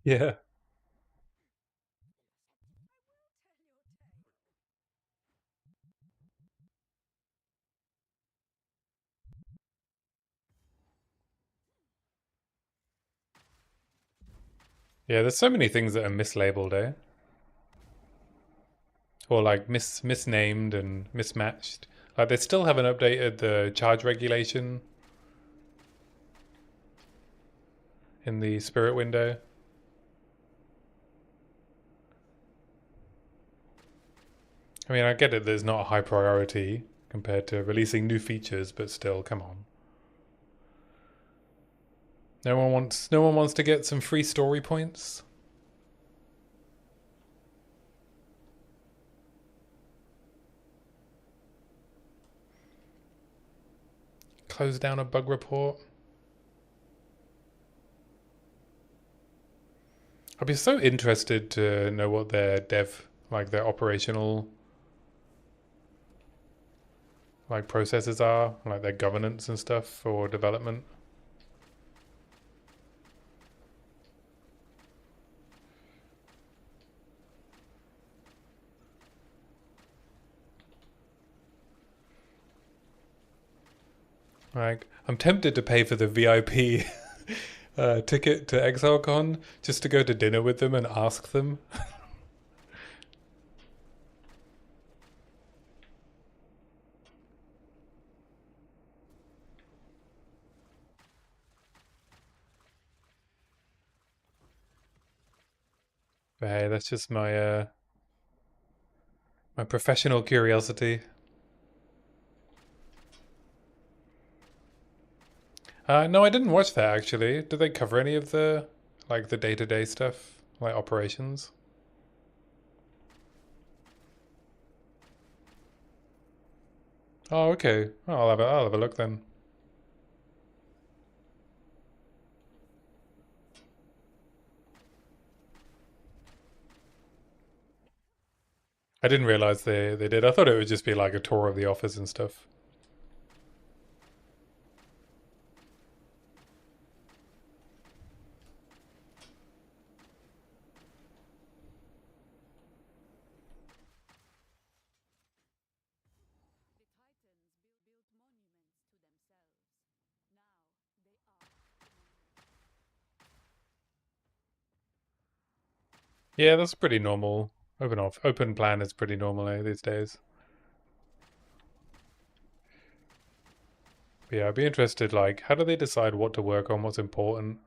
Yeah. Yeah, there's so many things that are mislabeled, eh? Or like misnamed and mismatched. Like they still haven't updated the charge regulation in the spirit window. I mean, I get it, there's not a high priority compared to releasing new features, but still, come on. No one wants to get some free story points. Close down a bug report. I'd be so interested to know what their their operational like processes are, like their governance and stuff for development. Like, I'm tempted to pay for the VIP ticket to ExileCon just to go to dinner with them and ask them. But hey, that's just my professional curiosity. No, I didn't watch that actually. Did they cover any of the like the day-to-day stuff, like operations? Oh, okay. Oh, I'll have a look then. I didn't realize they did. I thought it would just be like a tour of the office and stuff. Yeah, that's pretty normal. Open plan is pretty normal these days. But yeah, I'd be interested. Like, how do they decide what to work on? What's important?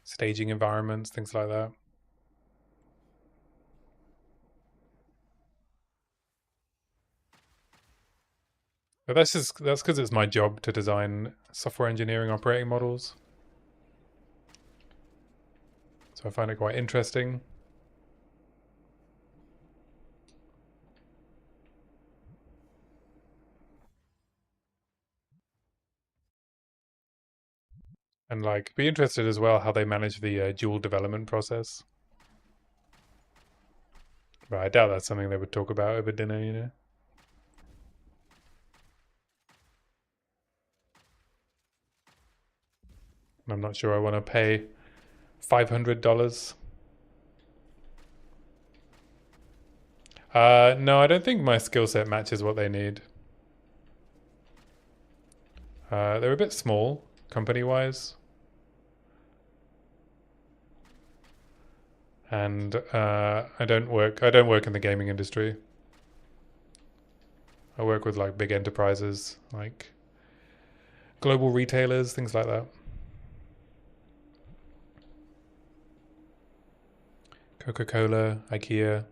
Staging environments, things like that. But that's because it's my job to design software engineering operating models. So I find it quite interesting. And like be interested as well how they manage the dual development process. But I doubt that's something they would talk about over dinner, you know. And I'm not sure I want to pay $500. No, I don't think my skill set matches what they need. They're a bit small, company-wise. And I don't work in the gaming industry. I work with like big enterprises, like global retailers, things like that. Coca-Cola, IKEA.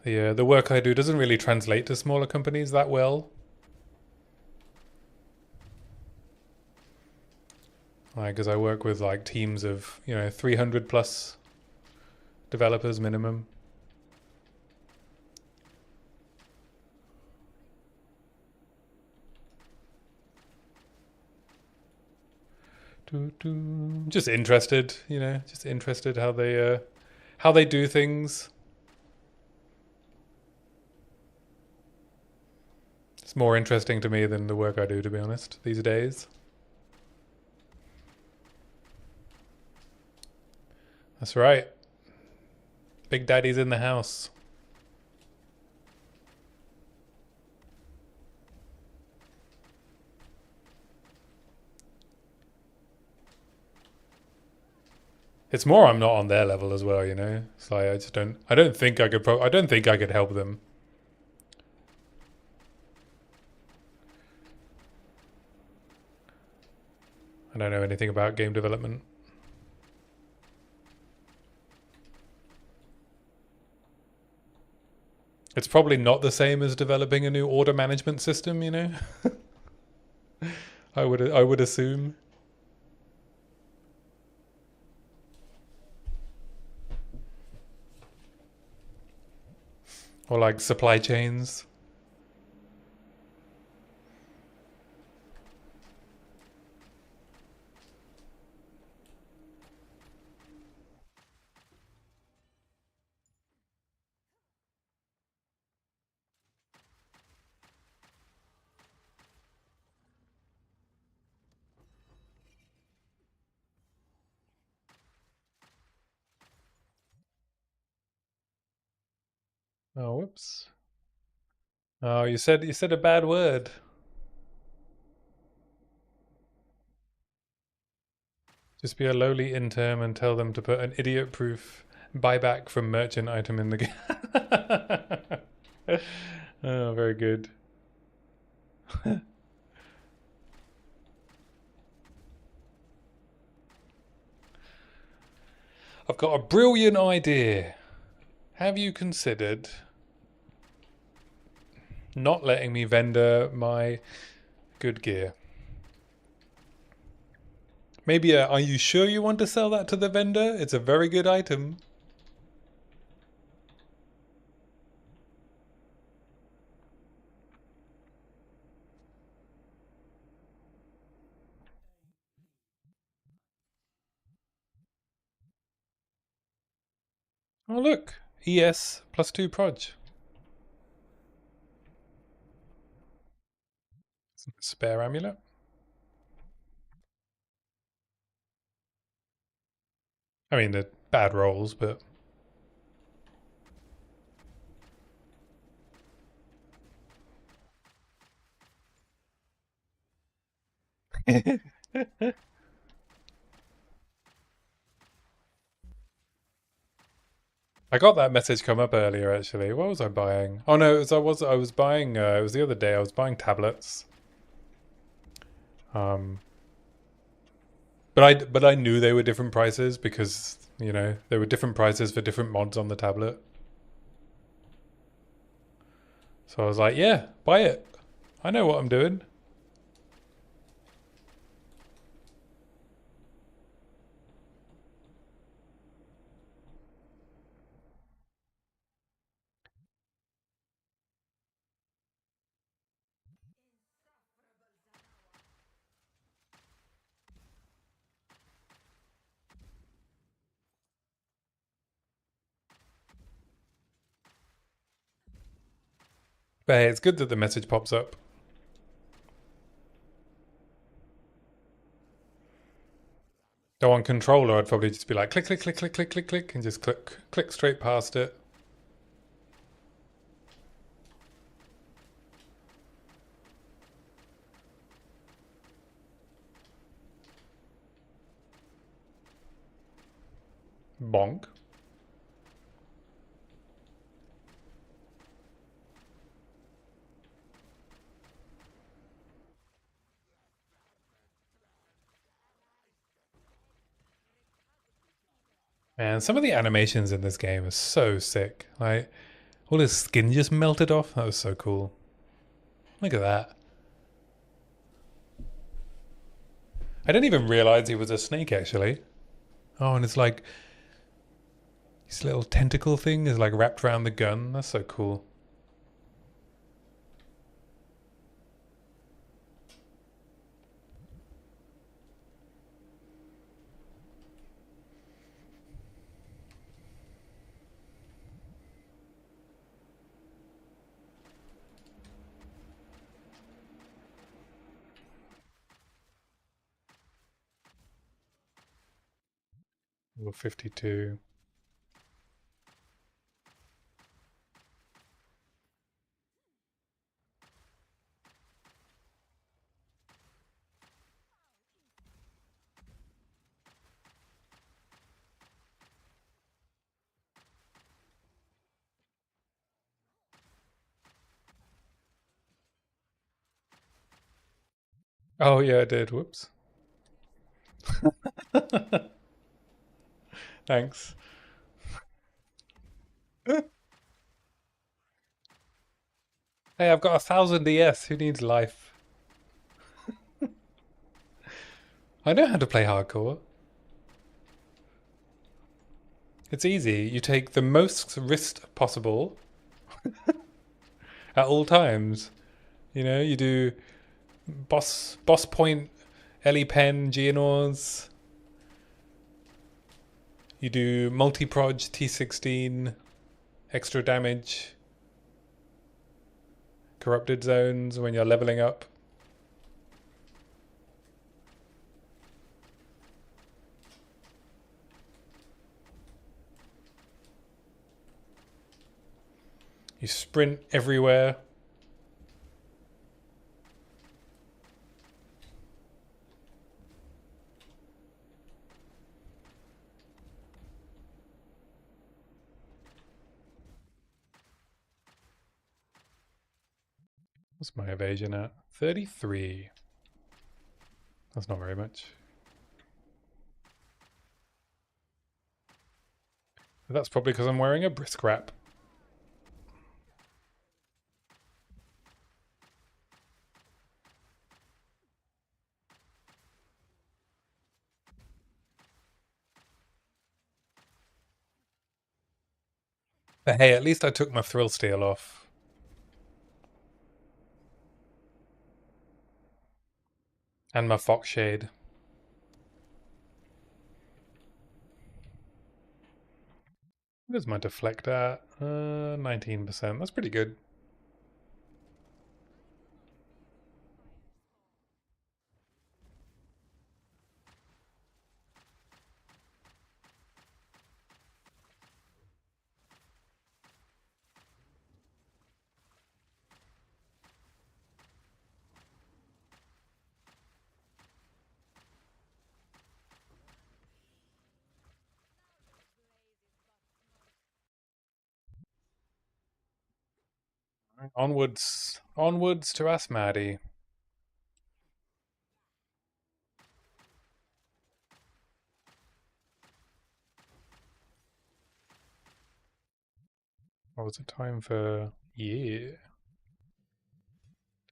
The work I do doesn't really translate to smaller companies that well. Like, because I work with like teams of 300 plus developers minimum. Just interested, just interested how they do things. It's more interesting to me than the work I do, to be honest, these days. That's right. Big Daddy's in the house. It's more I'm not on their level as well, It's like I don't think I could help them. I don't know anything about game development. It's probably not the same as developing a new order management system, I would assume. Or like supply chains. Oh, whoops. Oh, you said a bad word. Just be a lowly intern and tell them to put an idiot-proof buyback from merchant item in the game. Oh, very good. I've got a brilliant idea. Have you considered not letting me vendor my good gear? Maybe are you sure you want to sell that to the vendor? It's a very good item. Oh look, ES +2 proj. Spare amulet. I mean, they're bad rolls, but... I got that message come up earlier, actually. What was I buying? Oh no, I was buying, it was the other day, I was buying tablets. But I knew they were different prices because, there were different prices for different mods on the tablet. So I was like, yeah, buy it. I know what I'm doing. But hey, it's good that the message pops up. So on controller, I'd probably just be like click, click, click, click, click, click, click, and just click straight past it. Bonk. Man, some of the animations in this game are so sick. Like, all his skin just melted off. That was so cool. Look at that. I didn't even realize he was a snake, actually. Oh, and it's like, his little tentacle thing is like wrapped around the gun. That's so cool. Level 52. Oh, yeah, I did. Whoops. Thanks. Hey, I've got 1,000 ES. Who needs life? I know how to play hardcore. It's easy. You take the most risk possible at all times. You know, you do boss point, Ellie Pen, Geonors. You do multi-proj, T16, extra damage, corrupted zones when you're leveling up. You sprint everywhere. What's my evasion at? 33. That's not very much. But that's probably because I'm wearing a brisk wrap. But hey, at least I took my thrill steel off. And my fox shade. Where's my deflect at? 19%. That's pretty good. Onwards. Onwards to Asmadi. What was it? Time for... Yeah.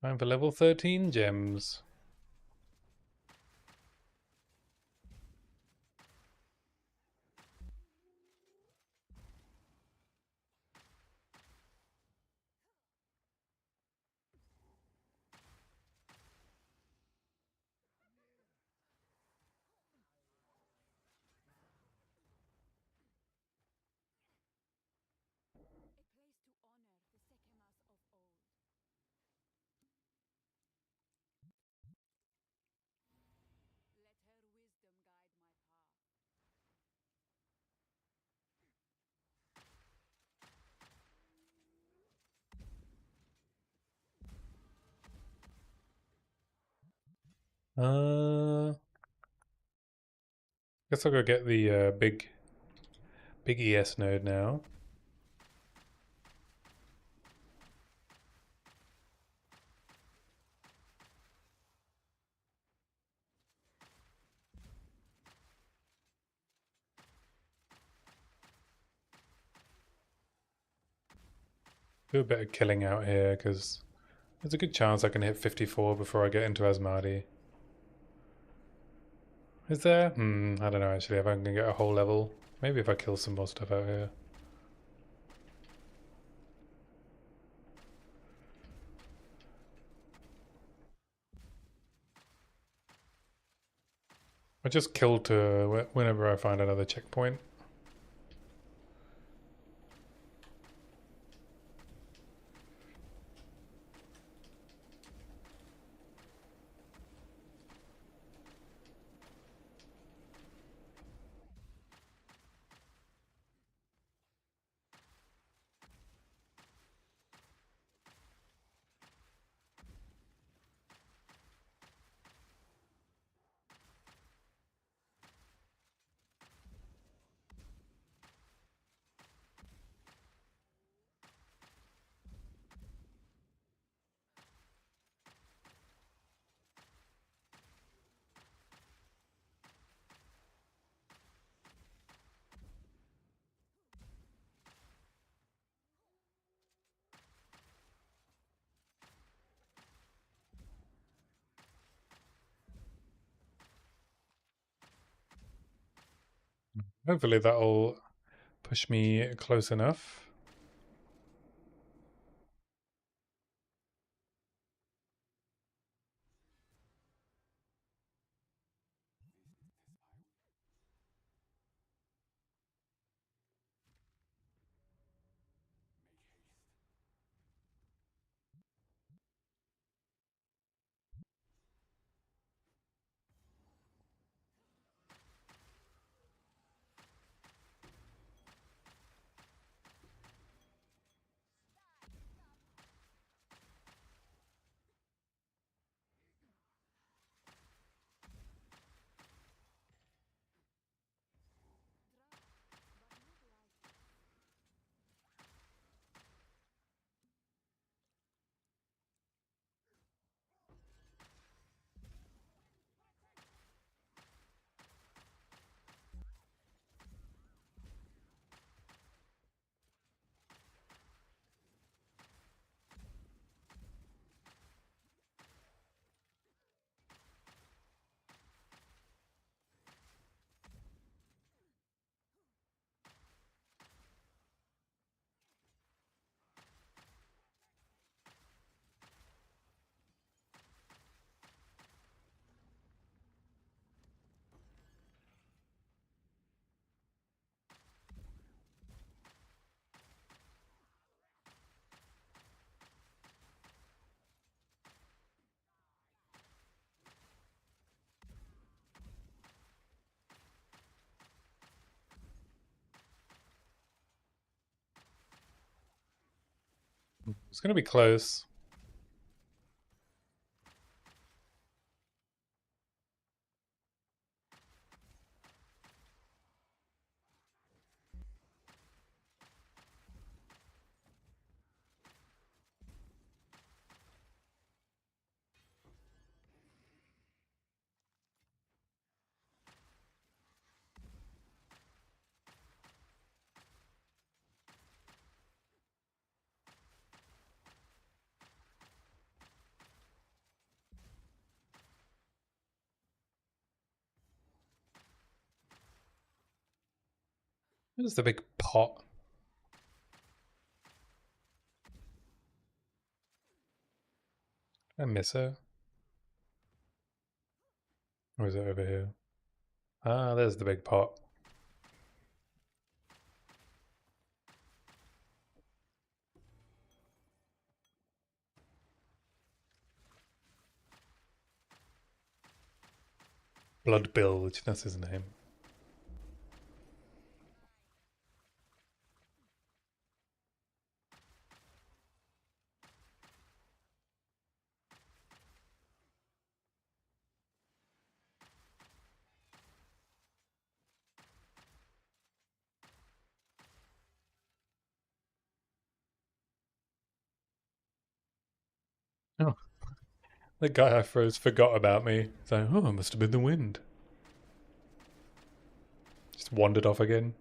Time for level 13 gems. Guess I'll go get the big ES node now. Do a bit of killing out here because there's a good chance I can hit 54 before I get into Asmadi. Is there? I don't know actually if I can get a whole level. Maybe if I kill some more stuff out here. I just kill to whenever I find another checkpoint. Hopefully that'll push me close enough. It's going to be close. There's the big pot. I miss her. Or is it over here? Ah, there's the big pot. Blood Bilge, that's his name. Oh, the guy I froze forgot about me. So, oh, it must have been the wind. Just wandered off again.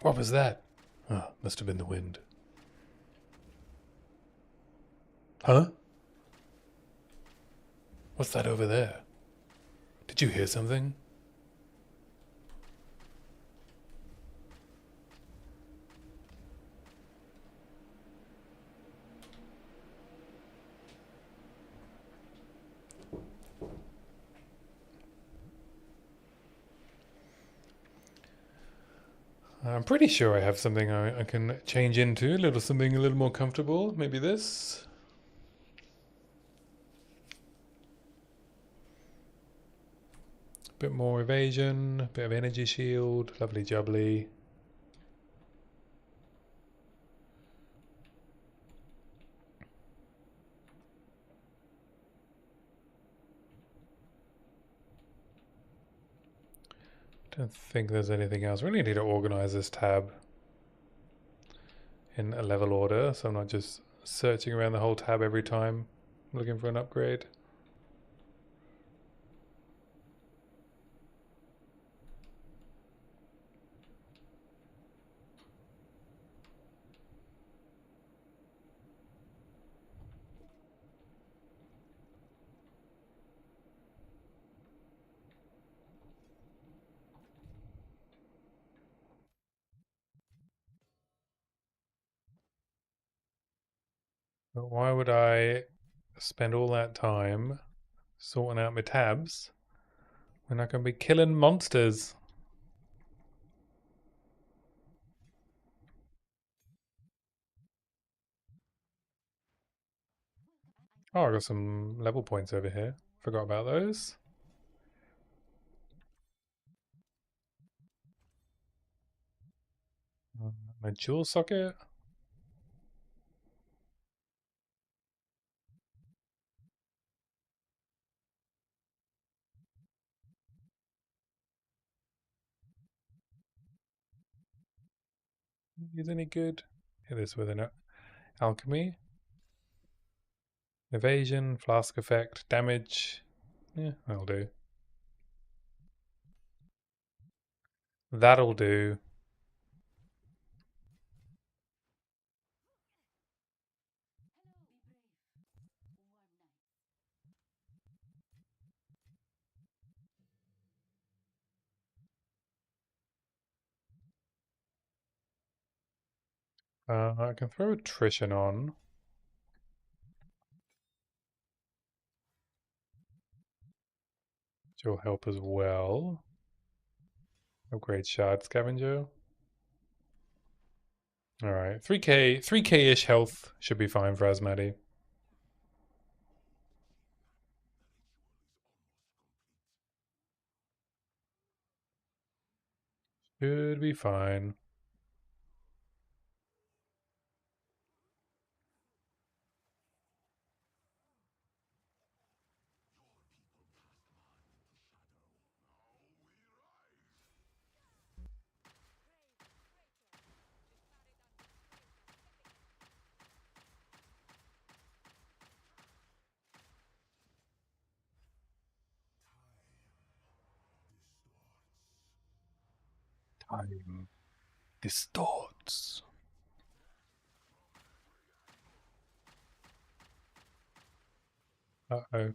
What was that? Oh, must have been the wind. Huh? What's that over there? Did you hear something? I'm pretty sure I have something I can change into. Something a little more comfortable. Maybe this? A bit more evasion, a bit of energy shield. Lovely jubbly. Don't think there's anything else. Really need to organize this tab in a level order, so I'm not just searching around the whole tab every time looking for an upgrade. But why would I spend all that time sorting out my tabs when I can be killing monsters? Oh, I got some level points over here. Forgot about those. My jewel socket. Is any good? Hit this with an alchemy. Evasion, flask effect, damage. Yeah, that'll do. That'll do. I can throw attrition on, which will help as well. Upgrade shard scavenger. Alright, 3k-ish health should be fine for Asmati. Should be fine. Time distorts. Uh-oh.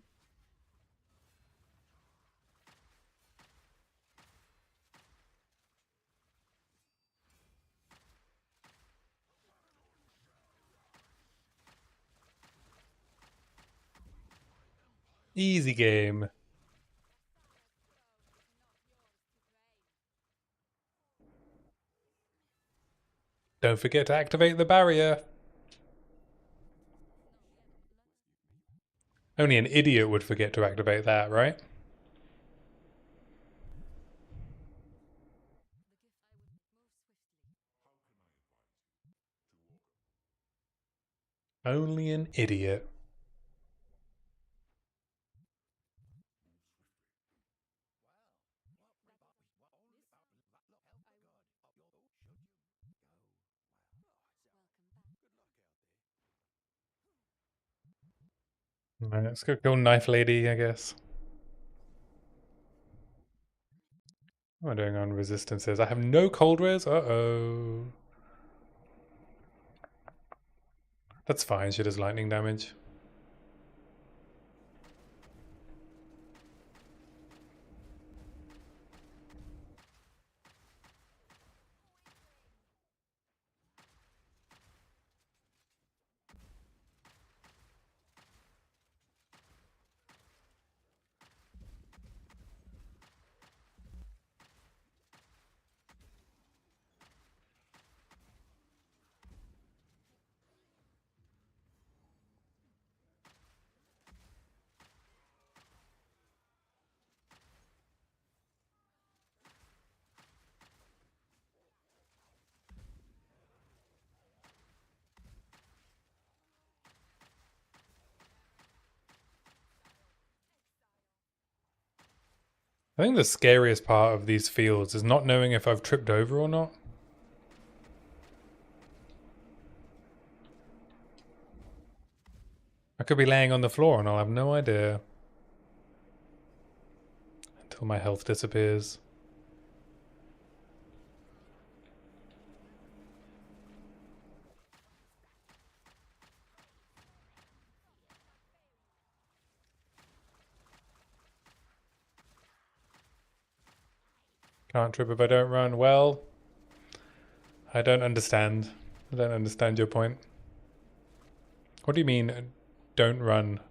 Easy game. Don't forget to activate the barrier. Only an idiot would forget to activate that, right? Only an idiot. Alright, let's go kill Knife Lady, I guess. What am I doing on resistances? I have no cold res? Uh-oh. That's fine, she does lightning damage. I think the scariest part of these fields is not knowing if I've tripped over or not. I could be laying on the floor and I'll have no idea. Until my health disappears. Can't trip if I don't run. Well, I don't understand. I don't understand your point. What do you mean, don't run?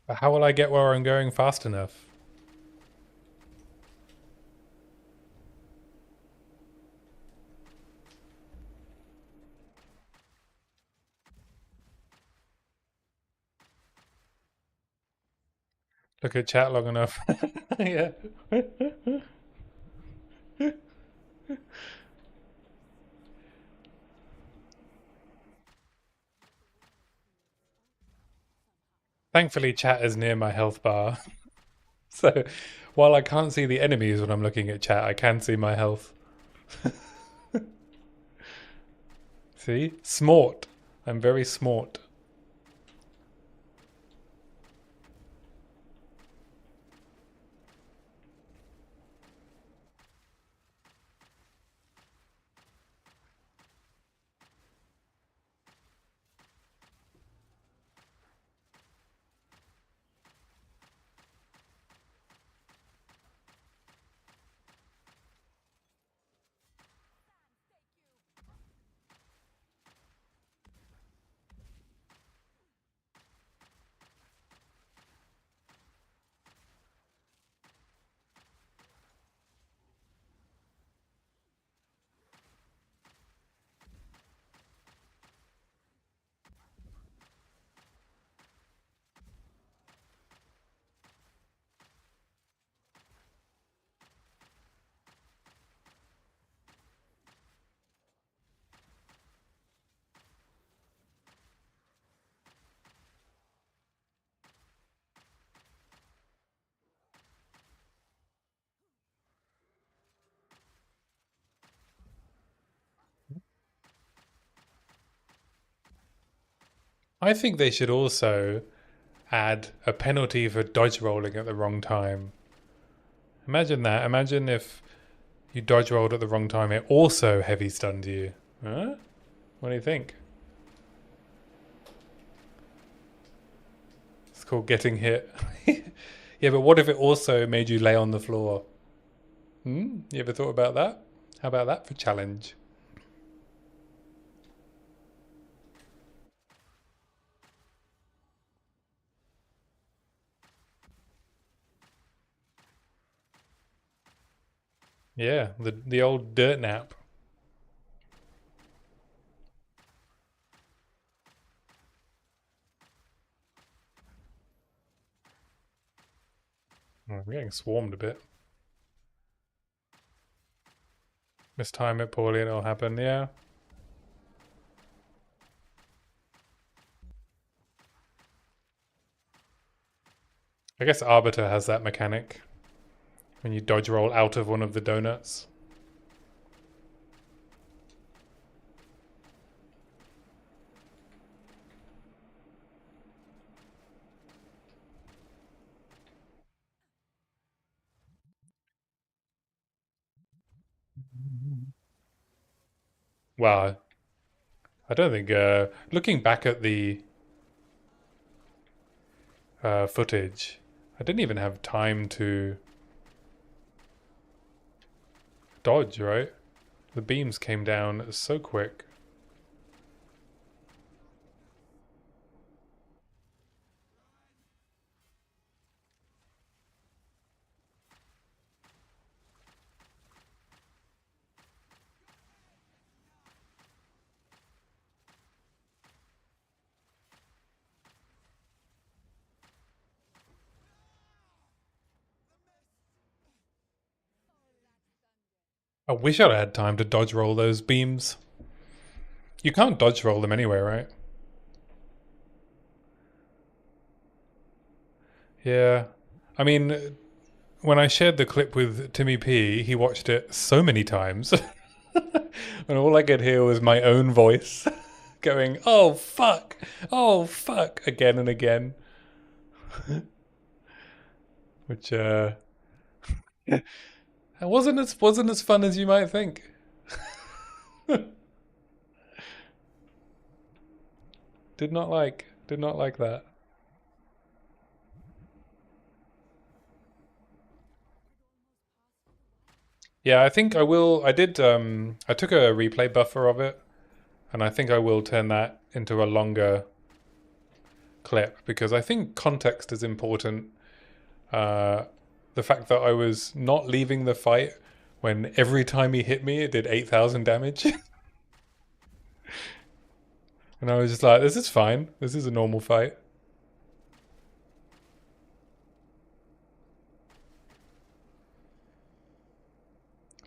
But how will I get where I'm going fast enough? Look at chat long enough. Yeah. Thankfully, chat is near my health bar. So while I can't see the enemies when I'm looking at chat, I can see my health. See? Smart. I'm very smart. I think they should also add a penalty for dodge rolling at the wrong time. Imagine that. Imagine if you dodge rolled at the wrong time, it also heavy stunned you. Huh? What do you think? It's called getting hit. Yeah, but what if it also made you lay on the floor? You ever thought about that? How about that for challenge? Yeah, the old dirt nap. Oh, I'm getting swarmed a bit. Mistime it poorly and it'll happen, yeah. I guess Arbiter has that mechanic. When you dodge roll out of one of the donuts. Wow. I don't think, looking back at the footage, I didn't even have time to dodge, right? The beams came down so quick. I wish I'd had time to dodge roll those beams. You can't dodge roll them anyway, right? Yeah. I mean, when I shared the clip with Timmy P, he watched it so many times. And all I could hear was my own voice going, "Oh fuck. Oh fuck," again and again. Which it wasn't as fun as you might think. Did not like that. Yeah, I think I will. I took a replay buffer of it, and I think I will turn that into a longer clip because I think context is important. The fact that I was not leaving the fight when every time he hit me it did 8,000 damage. And I was just like, this is fine. This is a normal fight.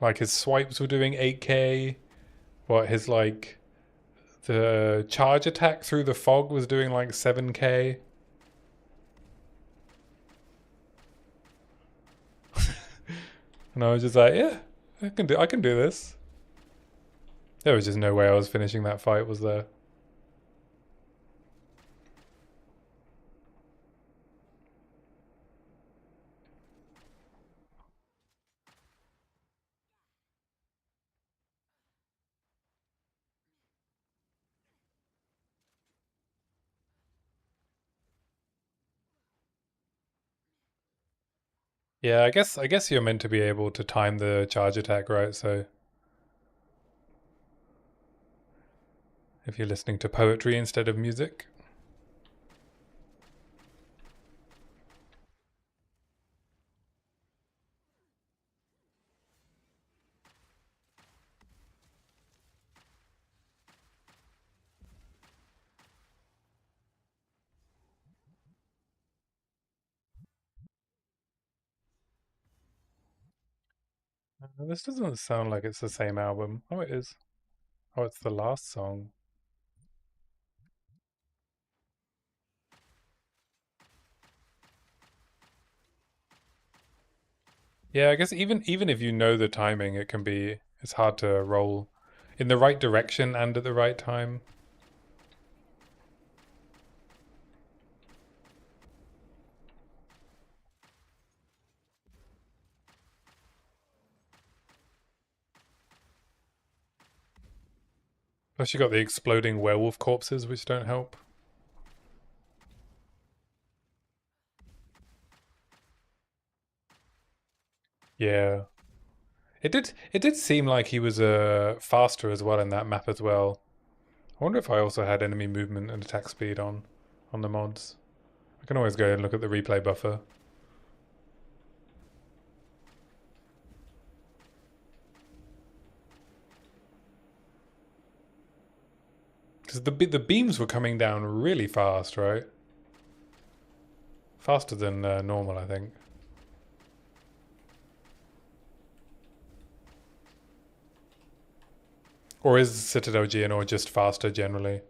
Like his swipes were doing 8k. What his like the charge attack through the fog was doing like 7k. And I was just like, yeah, I can do this. There was just no way I was finishing that fight, was there? Yeah, I guess you're meant to be able to time the charge attack, right? So if you're listening to poetry instead of music. This doesn't sound like it's the same album. Oh, it is. Oh, it's the last song. Yeah, I guess even if you know the timing, it's hard to roll in the right direction and at the right time. Plus you got the exploding werewolf corpses, which don't help. Yeah. It did seem like he was faster as well in that map as well. I wonder if I also had enemy movement and attack speed on the mods. I can always go and look at the replay buffer. Because the beams were coming down really fast, right? Faster than normal, I think. Or is Citadel GNO just faster generally?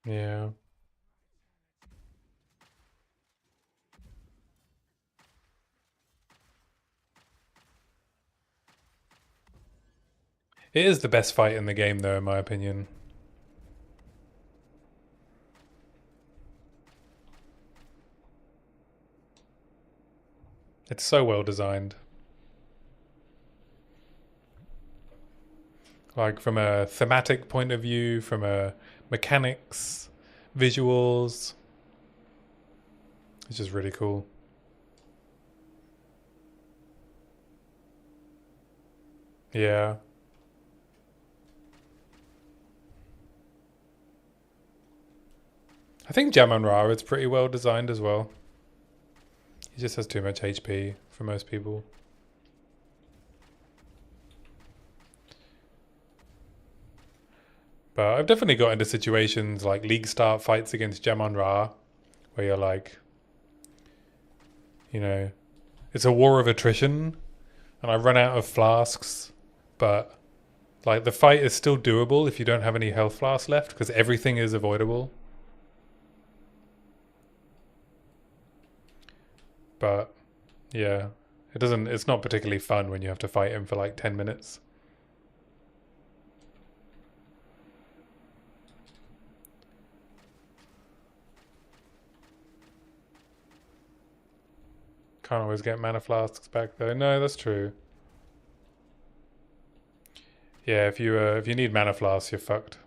Yeah. It is the best fight in the game, though, in my opinion. It's so well designed. Like from a thematic point of view, from a mechanics, visuals. It's just really cool. Yeah. I think Jamon Ra is pretty well designed as well. He just has too much HP for most people. But I've definitely got into situations like League start fights against Jamon Ra, where you're like, you know, it's a war of attrition, and I run out of flasks, but like the fight is still doable if you don't have any health flasks left, because everything is avoidable. But yeah, it's not particularly fun when you have to fight him for like 10 minutes. Can't always get mana flasks back though. No, that's true. Yeah, if you need mana flasks, you're fucked.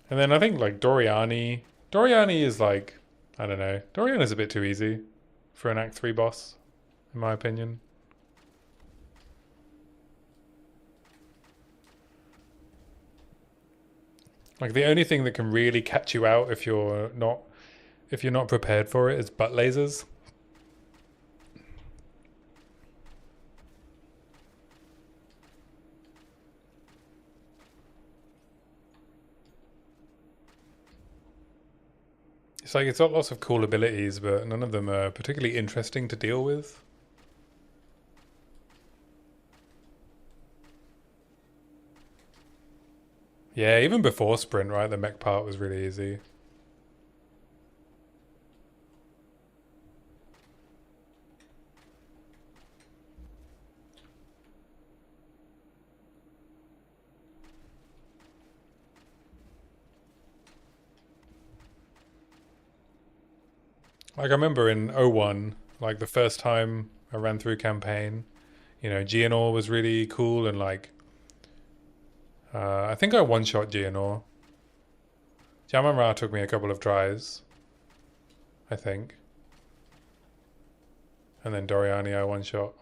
And then I think like Doriani is like, I don't know. Doriani's a bit too easy for an Act 3 boss, in my opinion. Like the only thing that can really catch you out if you're not prepared for it is butt lasers. It's like it's got lots of cool abilities, but none of them are particularly interesting to deal with. Yeah, even before sprint, right? The mech part was really easy. Like I remember in '01, like the first time I ran through campaign, Geonor was really cool and like I think I one-shot Geonor. Jamamra took me a couple of tries, I think. And then Doriani I one-shot.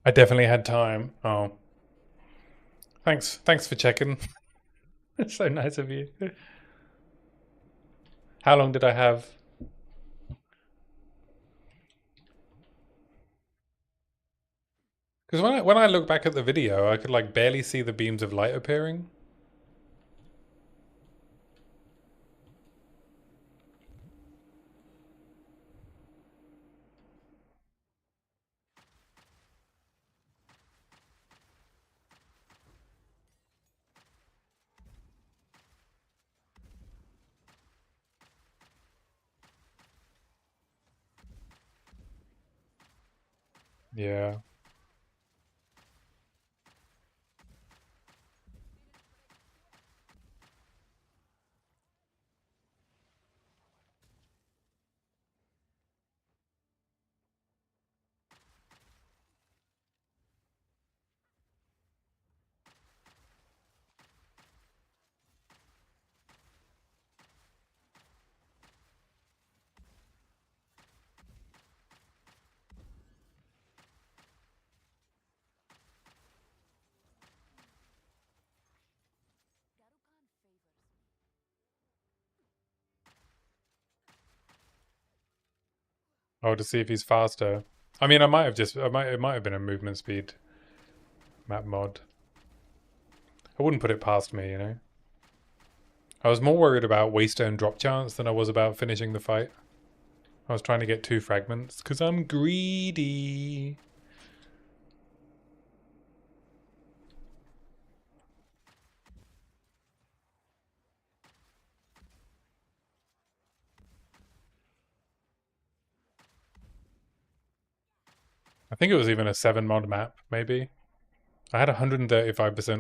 I definitely had time. Oh, thanks for checking. It's so nice of you. How long did I have? Because when I look back at the video, I could like barely see the beams of light appearing. Yeah. Oh, to see if he's faster. I mean, it might have been a movement speed map mod. I wouldn't put it past me, you know. I was more worried about waystone drop chance than I was about finishing the fight. I was trying to get 2 fragments because I'm greedy. I think it was even a 7 mod map, maybe. I had 135%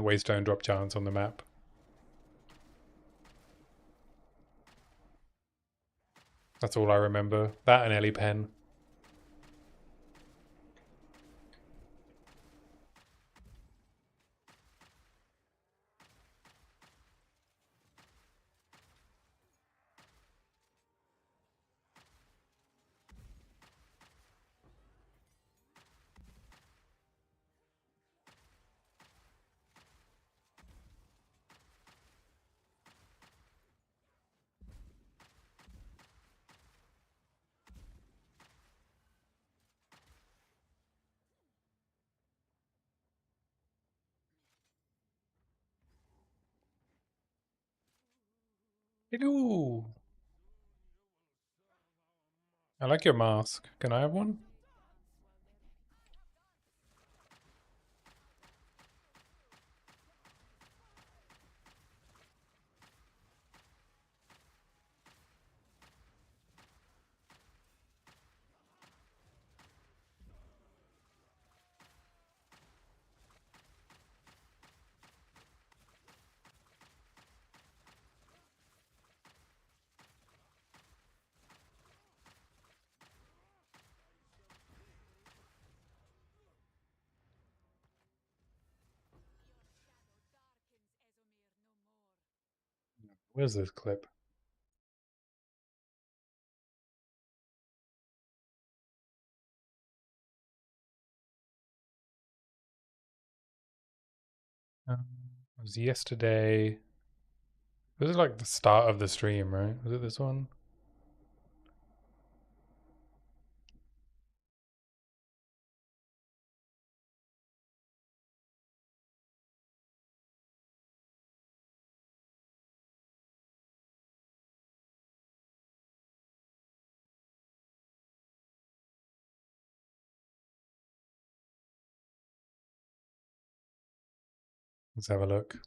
waystone drop chance on the map. That's all I remember. That and Ellie Pen. Hello. I like your mask. Can I have one? Where's this clip? It was yesterday. This is like the start of the stream, right? Was it this one? Let's have a look.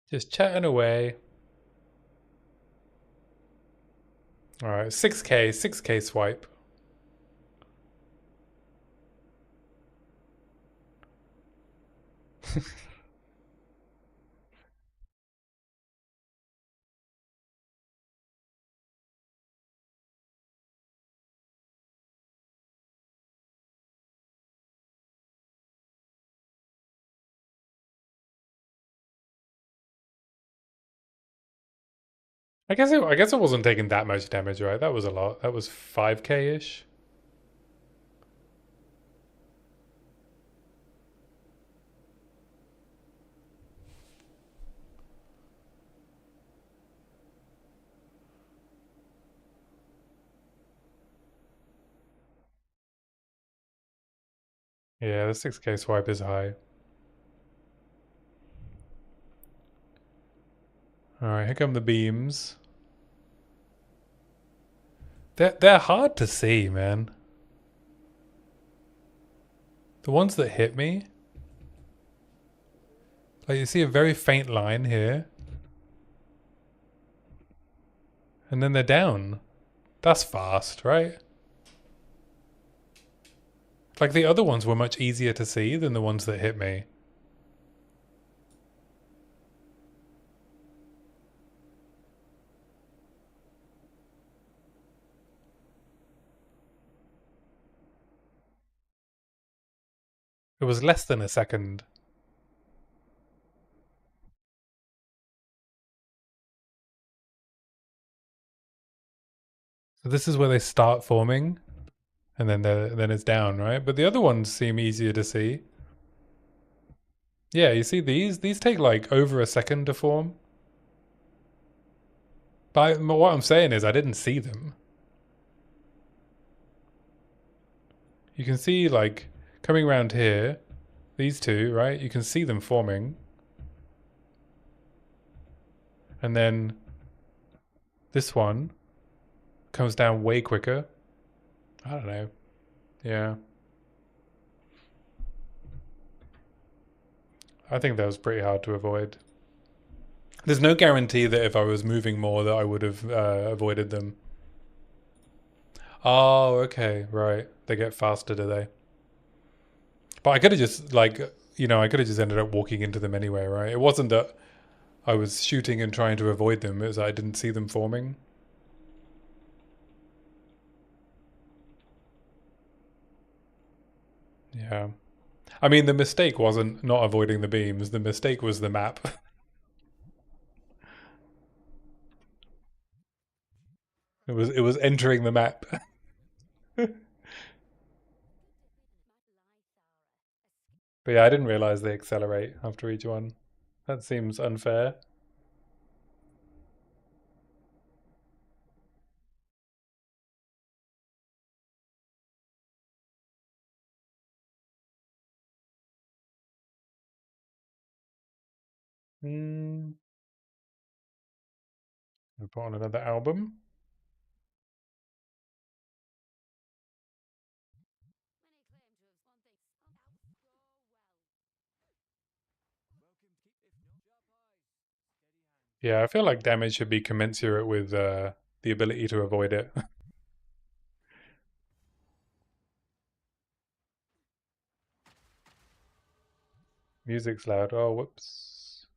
Just chatting away. Alright, 6k swipe. I guess it wasn't taking that much damage, right? That was a lot. That was 5k-ish. Yeah, the 6k swipe is high. Alright, here come the beams. They're hard to see, man. The ones that hit me, like you see a very faint line here. And then they're down. That's fast, right? Like the other ones were much easier to see than the ones that hit me. It was less than a second. So this is where they start forming, and then it's down, right? But the other ones seem easier to see. Yeah, you see these? These take like over a second to form. But what I'm saying is I didn't see them. You can see like coming around here, these two, right? You can see them forming. And then this one comes down way quicker. I don't know. Yeah. I think that was pretty hard to avoid. There's no guarantee that if I was moving more that I would have avoided them. Oh, okay, right. They get faster, do they? But I could have just, like, I could have just ended up walking into them anyway, right? It wasn't that I was shooting and trying to avoid them. It was that I didn't see them forming. Yeah. I mean, the mistake wasn't not avoiding the beams. The mistake was the map. It was entering the map. But yeah, I didn't realize they accelerate after each one. That seems unfair. Hmm. I put on another album. Yeah, I feel like damage should be commensurate with the ability to avoid it. Music's loud. Oh, whoops.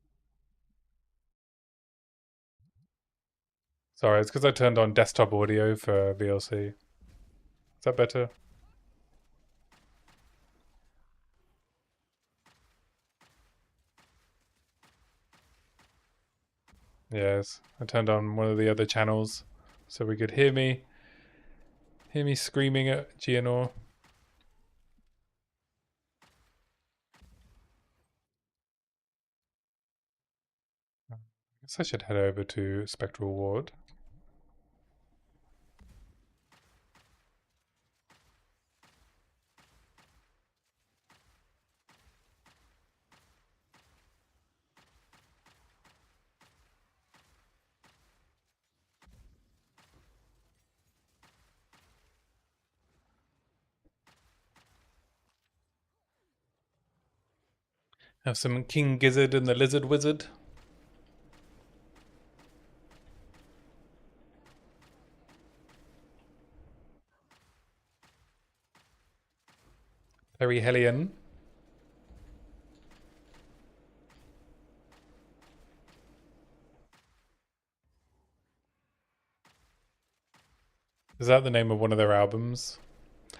Sorry, it's because I turned on desktop audio for VLC. Is that better? Yes. I turned on one of the other channels so we could hear me screaming at Gianor. I guess I should head over to Spectral Ward. Have some King Gizzard and the Lizard Wizard. Perihelion. Is that the name of one of their albums?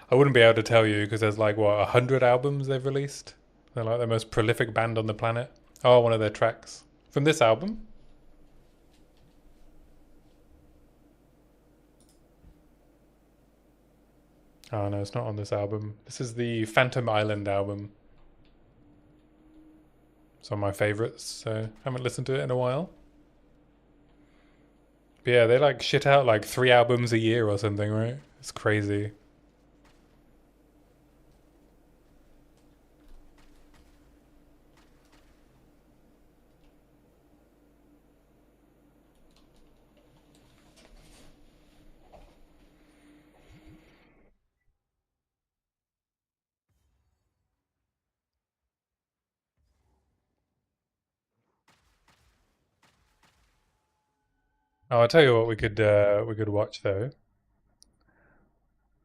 I wouldn't be able to tell you because there's like, what, 100 albums they've released? They're like the most prolific band on the planet. Oh, one of their tracks. From this album? Oh no, it's not on this album. This is the Phantom Island album. It's one of my favorites, so haven't listened to it in a while. But yeah, they like shit out like 3 albums a year or something, right? It's crazy. Oh, I'll tell you what we could watch though.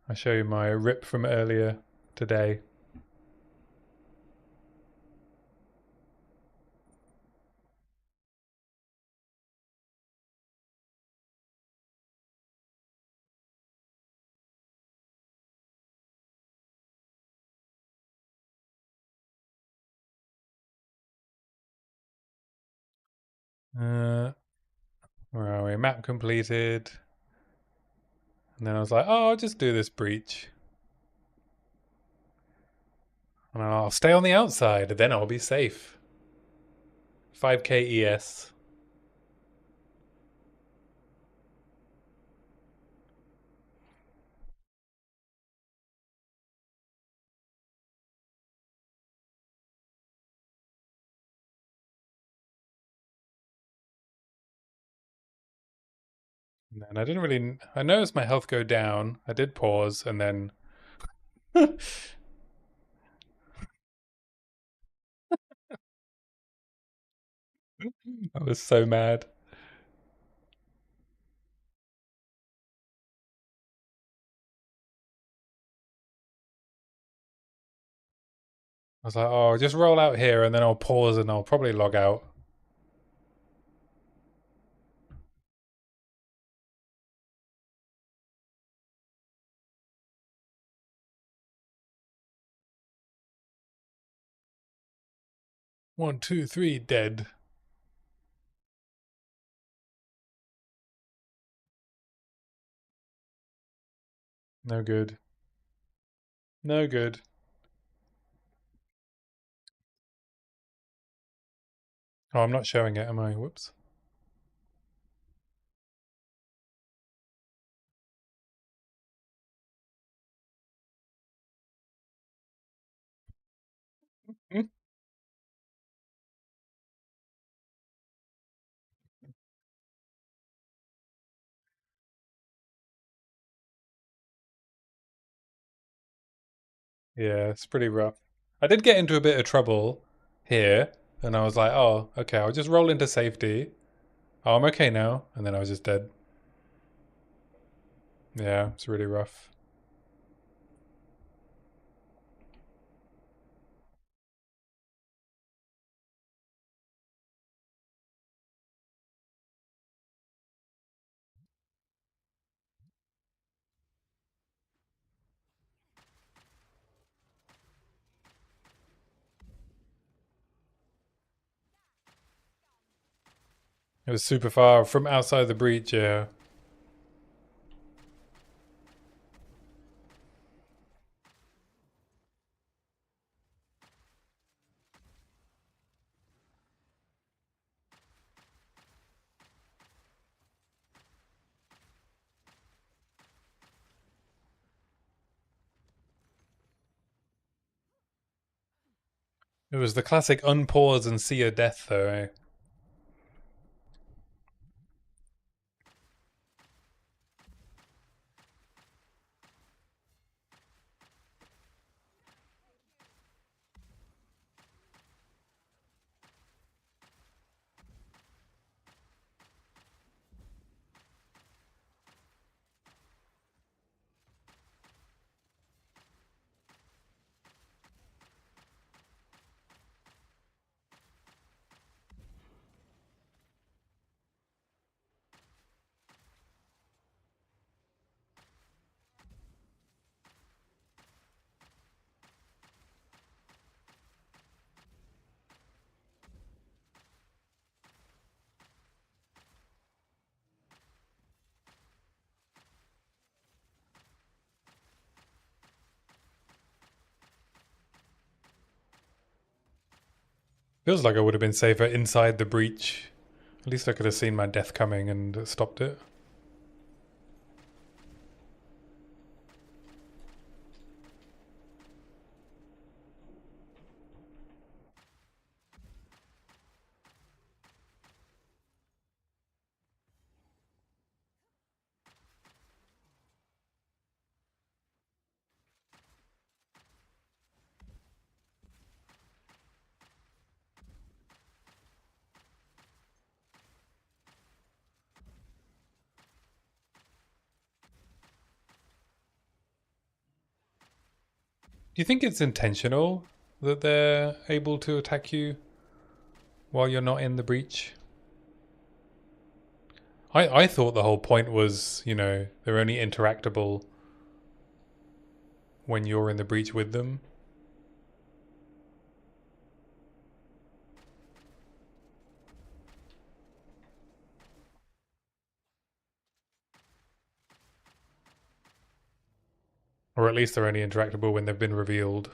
I'll show you my rip from earlier today. Uh, where are we? Map completed. And then I was like, oh, I'll just do this breach. And I'll stay on the outside, then I'll be safe. 5k ES. And I didn't really. I noticed my health go down. I did pause, and then I was so mad. I was like, oh, just roll out here, and then I'll pause, and I'll probably log out. One, two, three, dead. No good. No good. Oh, I'm not showing it, am I? Whoops. Yeah, it's pretty rough. I did get into a bit of trouble here, and I was like, oh, okay, I'll just roll into safety. Oh, I'm okay now. And then I was just dead. Yeah, it's really rough. It was super far from outside the breach, yeah. It was the classic unpause and see your death, though, eh? Feels like I would have been safer inside the breach. At least I could have seen my death coming and stopped it. you think it's intentional that they're able to attack you while you're not in the breach? I thought the whole point was, you know, they're only interactable when you're in the breach with them. Or at least they're only interactable when they've been revealed.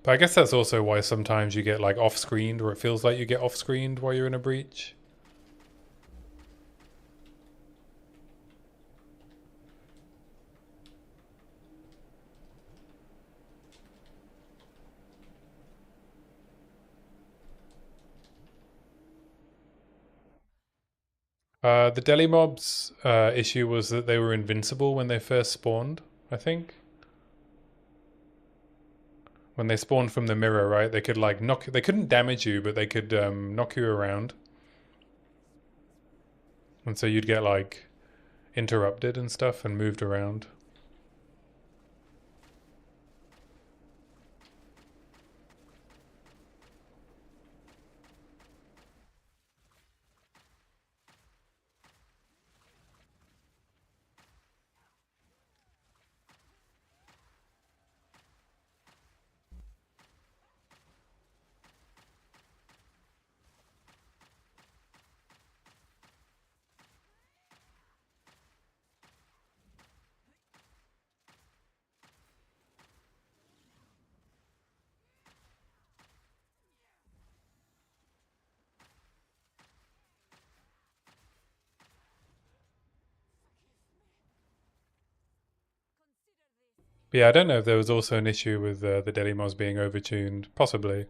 But I guess that's also why sometimes you get like off-screened, or it feels like you get off-screened while you're in a breach. The deli mobs issue was that they were invincible when they first spawned, I think. When they spawned from the mirror, right? They could like knock, they couldn't damage you, but they could knock you around. And so you'd get like interrupted and stuff and moved around. But yeah, I don't know if there was also an issue with the Delimos being overtuned. Possibly.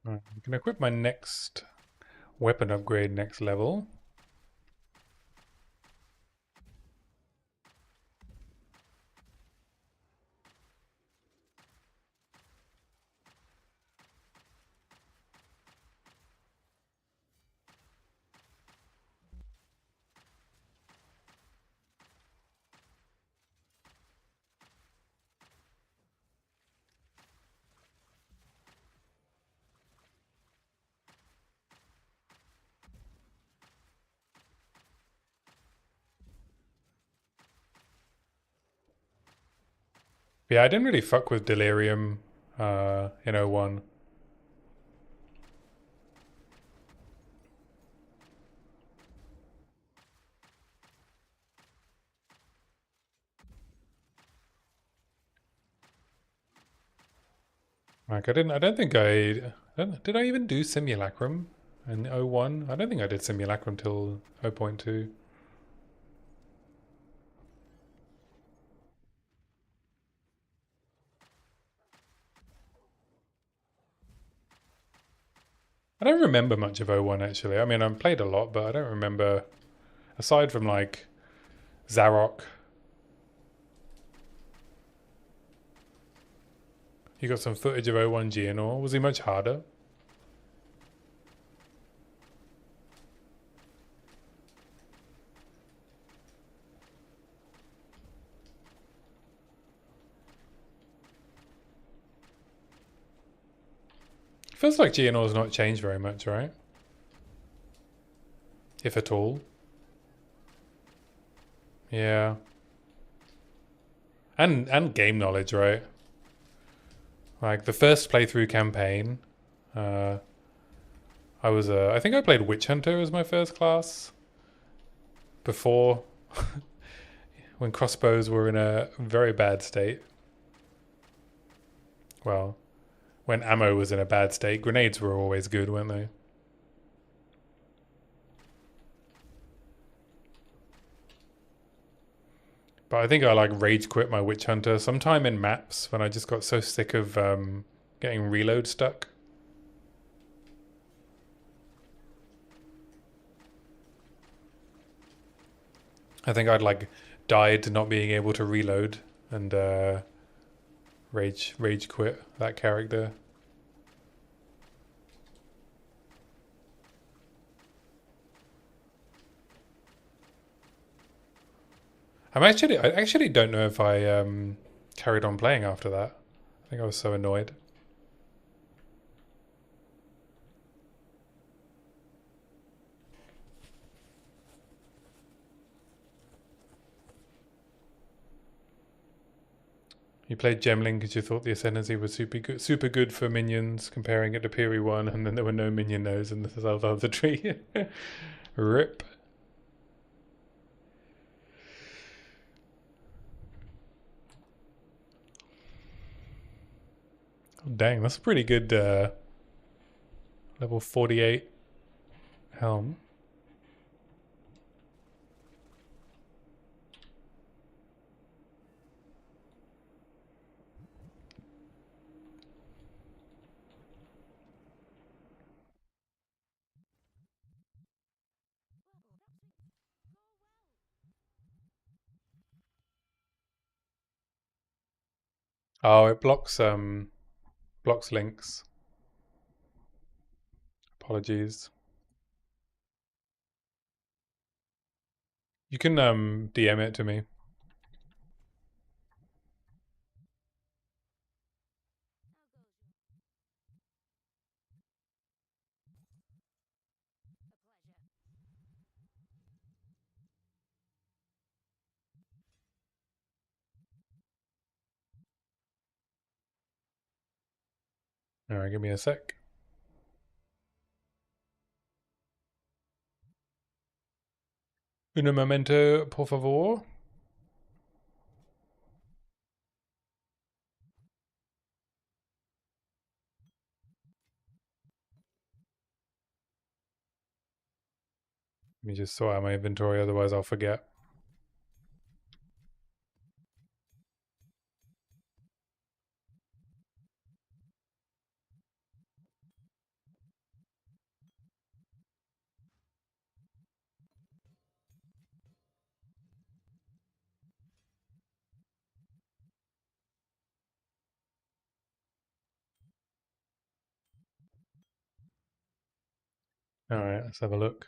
Right, I can equip my next weapon upgrade next level. But yeah, I didn't really fuck with Delirium in 01. Like I don't think did I even do Simulacrum in 01? I don't think I did Simulacrum till 0.2. I don't remember much of 01 actually. I mean, I've played a lot, but I don't remember, aside from like Zarok. You got some footage of 01 Geonor. Was he much harder? Feels like Geonor's not changed very much, right? If at all. Yeah. And game knowledge, right? Like the first playthrough campaign, I think I played Witch Hunter as my first class before when crossbows were in a very bad state. Well, when ammo was in a bad state, grenades were always good, weren't they? But I think I like rage quit my witch hunter sometime in maps when I just got so sick of getting reload stuck. I think I'd like died not being able to reload and rage quit that character. I actually don't know if I carried on playing after that. I think I was so annoyed. You played Gemling because you thought the Ascendancy was super good for minions, comparing it to Piri 1, and then there were no minion nodes in the South of the tree. Rip. Oh, dang, that's a pretty good level 48 helm. Oh, it blocks links. Apologies. You can DM it to me. All right, give me a sec. Un momento, por favor. Let me just sort out my inventory, otherwise I'll forget. All right, let's have a look.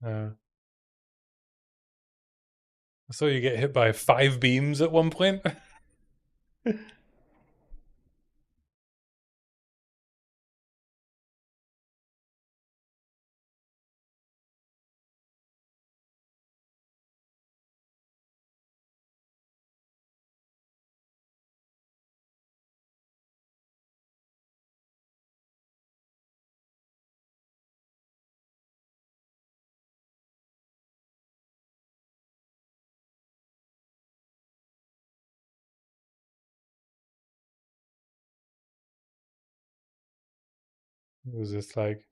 I saw you get hit by 5 beams at one point. It was just like,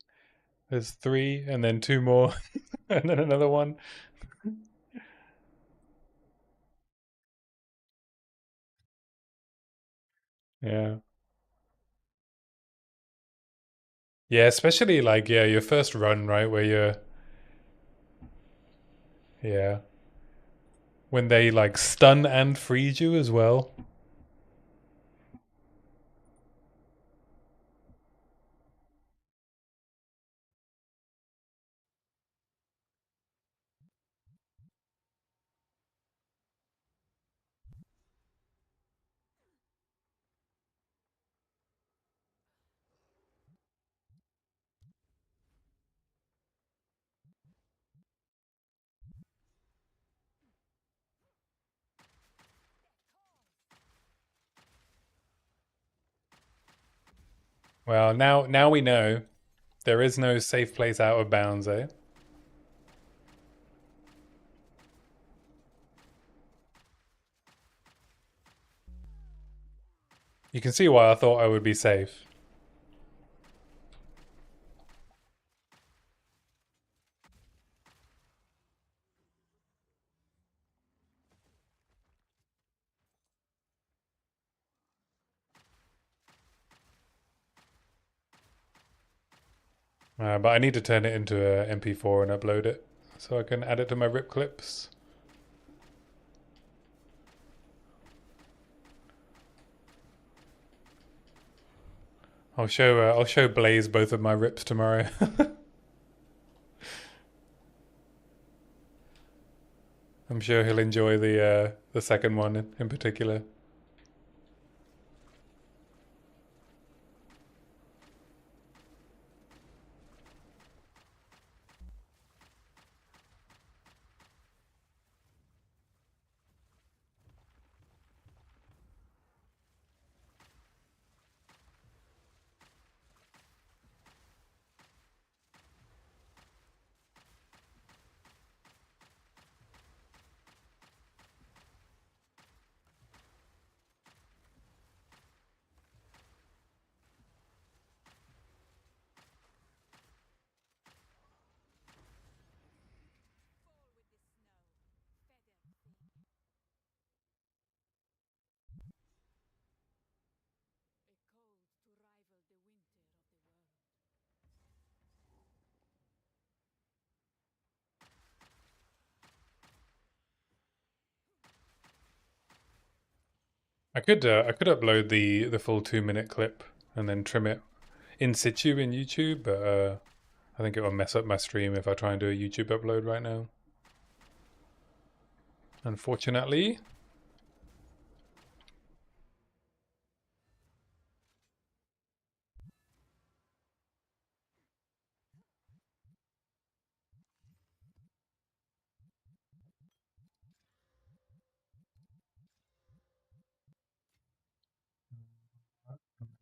there's 3 and then 2 more and then another one. Yeah. Yeah, especially like, yeah, your first run, right? Where you're, yeah. When they like stun and freeze you as well. Well, now we know there is no safe place out of bounds, eh? You can see why I thought I would be safe. But I need to turn it into a MP4 and upload it so I can add it to my rip clips. I'll show Blaze both of my rips tomorrow. I'm sure he'll enjoy the second one in particular. I could upload the full 2 minute clip and then trim it in situ in YouTube, but I think it will mess up my stream if I try and do a YouTube upload right now. Unfortunately.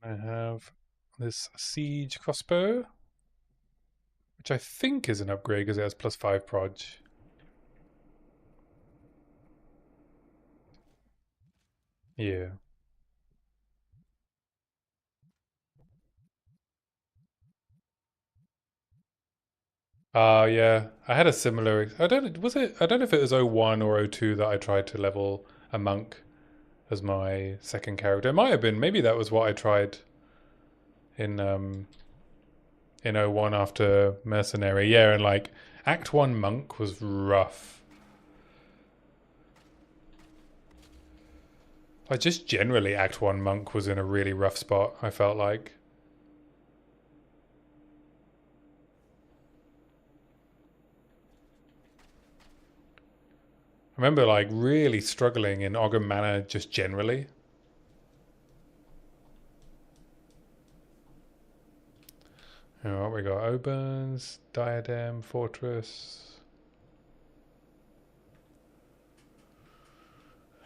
I have this siege crossbow, which I think is an upgrade because it has +5 proj. Yeah. Yeah. I had a similar. I don't. Was it? I don't know if it was 01 or 02 that I tried to level a monk as my second character. It might have been. Maybe that was what I tried in in 01 after mercenary. Yeah, and like Act 1 monk was rough. Like just generally Act 1 monk was in a really rough spot, I felt like. I remember like really struggling in Ogre Manor just generally. Oh, what we got? Oberns, Diadem, Fortress.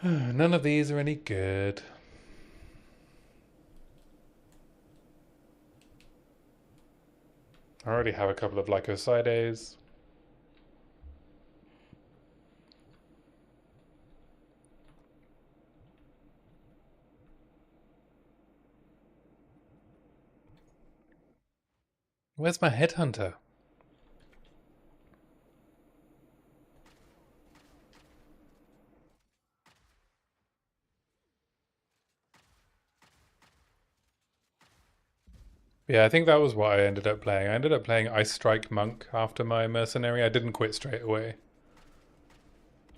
None of these are any good. I already have a couple of Lycosides. Where's my headhunter? Yeah, I think that was what I ended up playing. I ended up playing Ice Strike Monk after my Mercenary. I didn't quit straight away.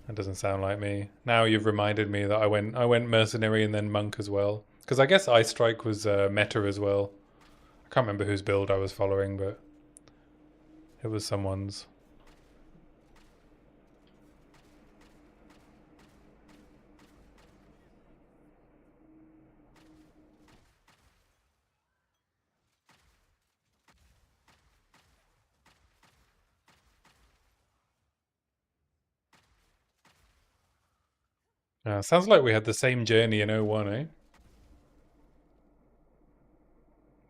That doesn't sound like me. Now you've reminded me that I went Mercenary and then Monk as well. Because I guess Ice Strike was meta as well. I can't remember whose build I was following, but it was someone's. Sounds like we had the same journey in '01, eh?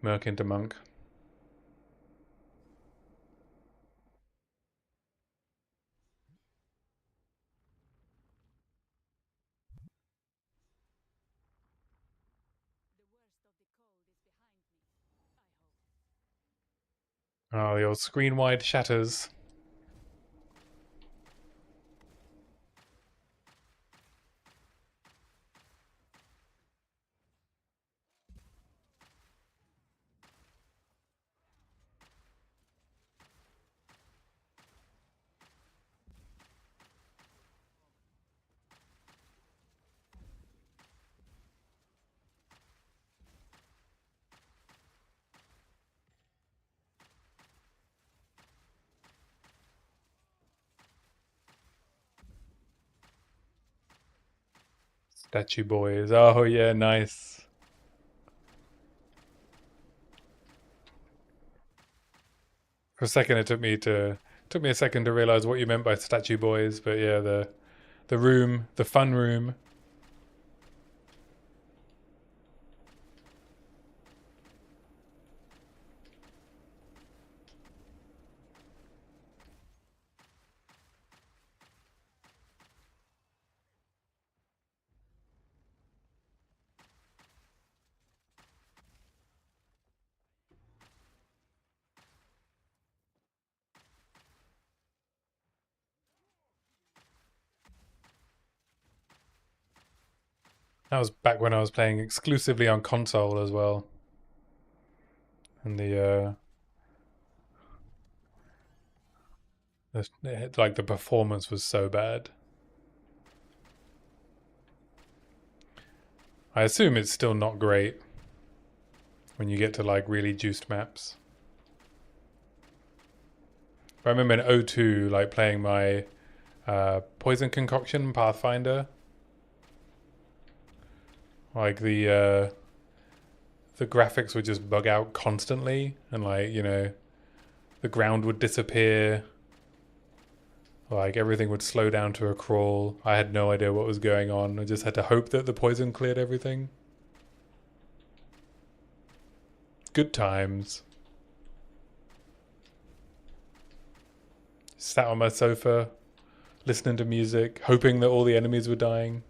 Merc into Monk. Oh, the old screen wide shatters. Statue boys. Oh yeah, nice. For a second, it took me a second to realize what you meant by statue boys, but yeah, the room, the fun room. That was back when I was playing exclusively on console as well, and like the performance was so bad. I assume it's still not great when you get to like really juiced maps. I remember in '02, like playing my poison concoction Pathfinder. Like the graphics would just bug out constantly, and like the ground would disappear. Like everything would slow down to a crawl. I had no idea what was going on. I just had to hope that the poison cleared everything. Good times. Sat on my sofa, listening to music, hoping that all the enemies were dying.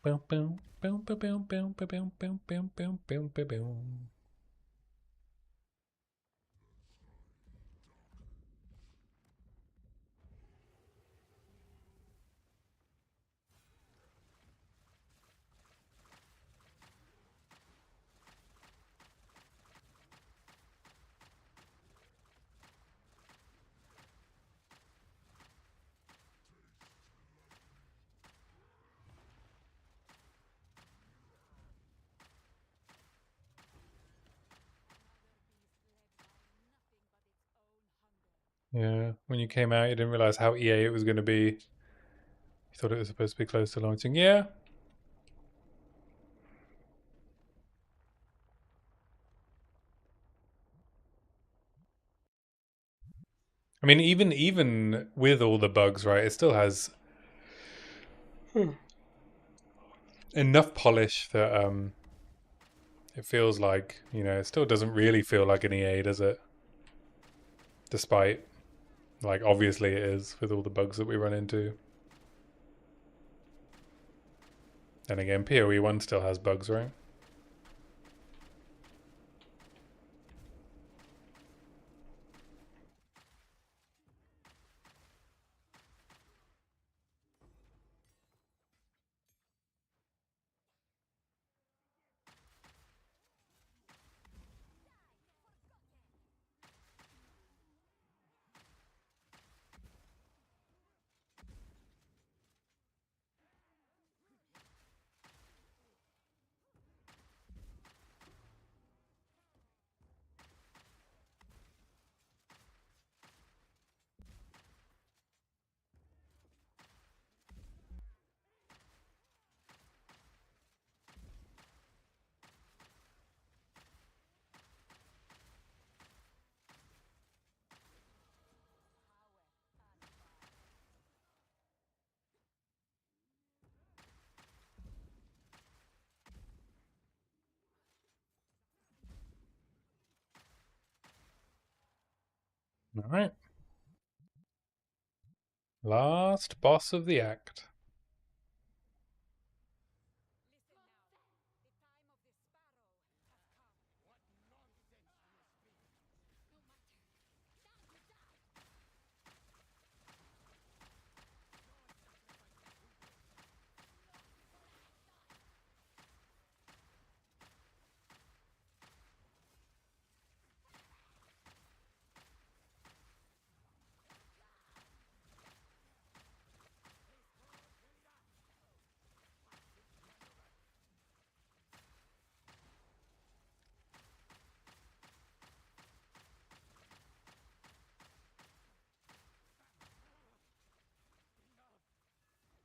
Boom, boom, boom, boom, boom, boom, boom, boom, boom, boom, boom, boom, boom. Yeah, when you came out, you didn't realize how EA it was going to be. You thought it was supposed to be close to launching. Yeah, I mean, even with all the bugs, right? It still has enough polish that it feels like it still doesn't really feel like an EA, does it? Despite like obviously it is with all the bugs that we run into. And again, PoE1 still has bugs, right? Alright. Last boss of the act.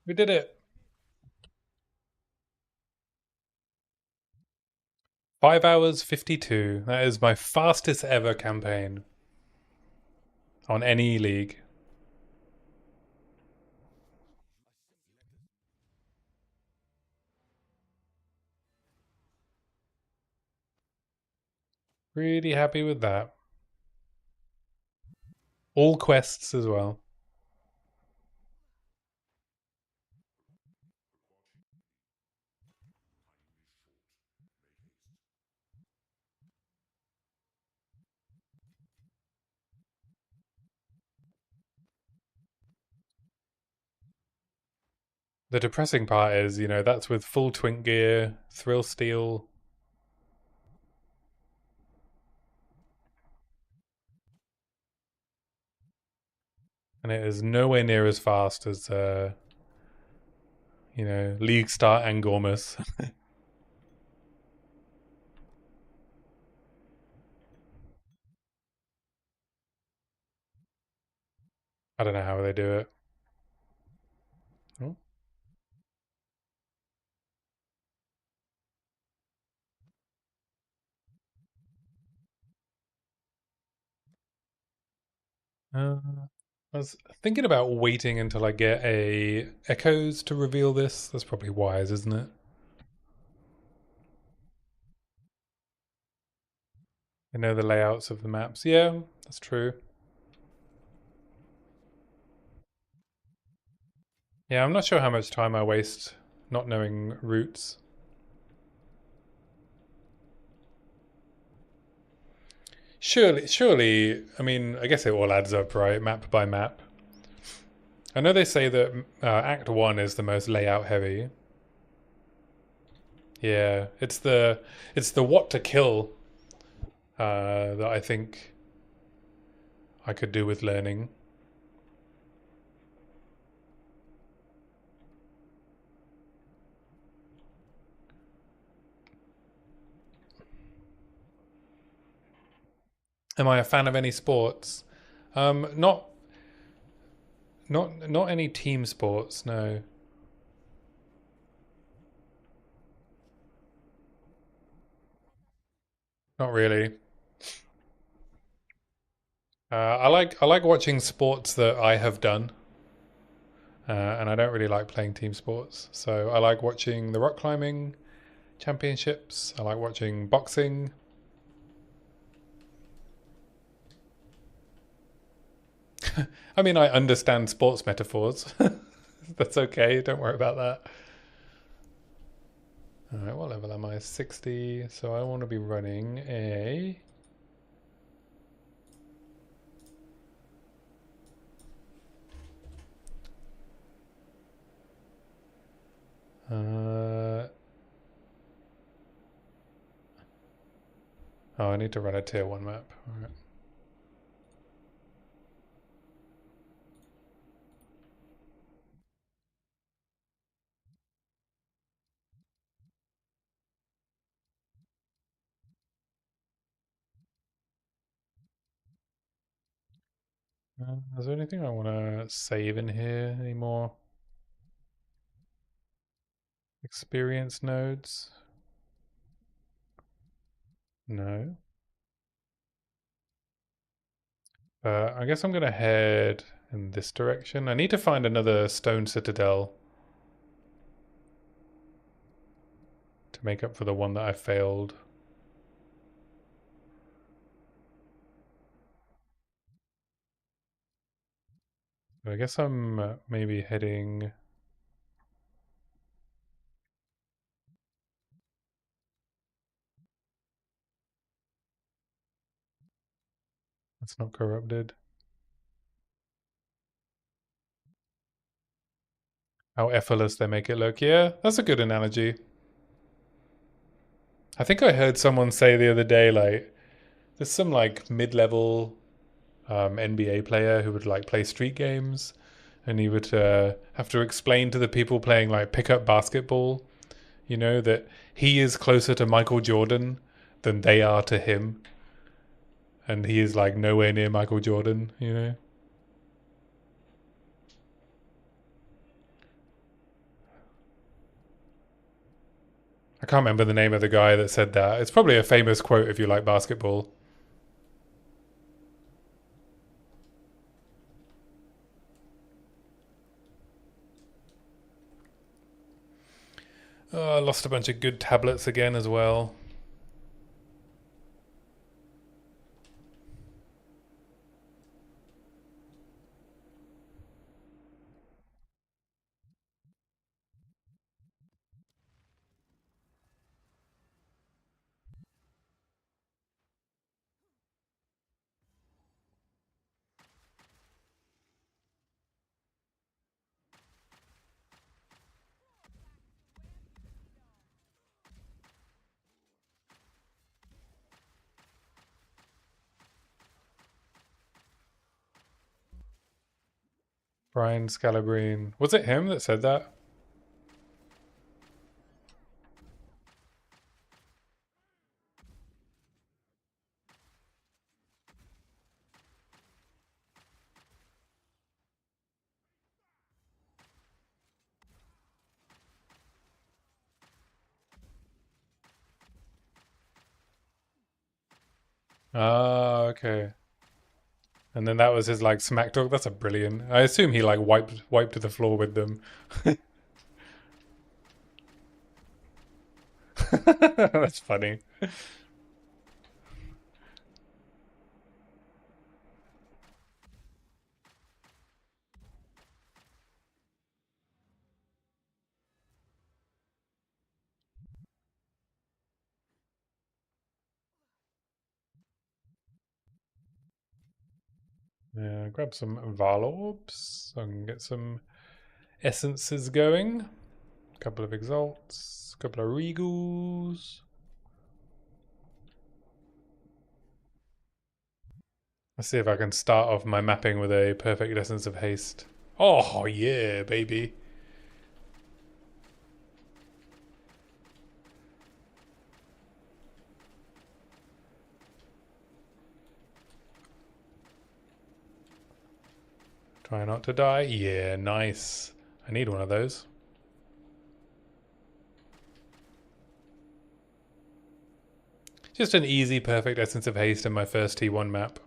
We did it. 5 hours 52. That is my fastest ever campaign on any league. Really happy with that. All quests as well. The depressing part is, that's with full twink gear, thrill steel. And it is nowhere near as fast as, League Star and Gormus. I don't know how they do it. Oh. I was thinking about waiting until I get a echoes to reveal this. That's probably wise, isn't it? I know the layouts of the maps. Yeah, that's true. Yeah, I'm not sure how much time I waste not knowing routes. Surely, I mean, I guess it all adds up, right? Map by map. I know they say that Act 1 is the most layout heavy. Yeah, it's the what to kill that I think I could do with learning. Am I a fan of any sports? Not any team sports. No, not really. I like watching sports that I have done, and I don't really like playing team sports. So I like watching the rock climbing championships. I like watching boxing. I mean, I understand sports metaphors. That's okay. Don't worry about that. All right, what level am I? 60. So I want to be running a. Uh, oh, I need to run a tier 1 map. All right. Is there anything I want to save in here? Any more experience nodes? No. I guess I'm going to head in this direction. I need to find another stone citadel to make up for the one that I failed. I guess I'm maybe heading... That's not corrupted. How effortless they make it look. Yeah, that's a good analogy. I think I heard someone say the other day, like, there's some like mid-level NBA player who would like play street games, and he would have to explain to the people playing like pickup basketball, you know, that he is closer to Michael Jordan than they are to him, and he is like nowhere near Michael Jordan, you know. I can't remember the name of the guy that said that. It's probably a famous quote if you like basketball. Oh, I lost a bunch of good tablets again as well. Brian Scalabrine. Was it him that said that? Ah, okay. And then that was his like smack talk. That's a brilliant. I assume he like wiped the floor with them. That's funny. Yeah, grab some Valorbs so I can get some essences going. A couple of exalts, a couple of regals. Let's see if I can start off my mapping with a perfect essence of haste. Oh yeah, baby. Try not to die. Yeah, nice. I need one of those. Just an easy, perfect essence of haste in my first T1 map.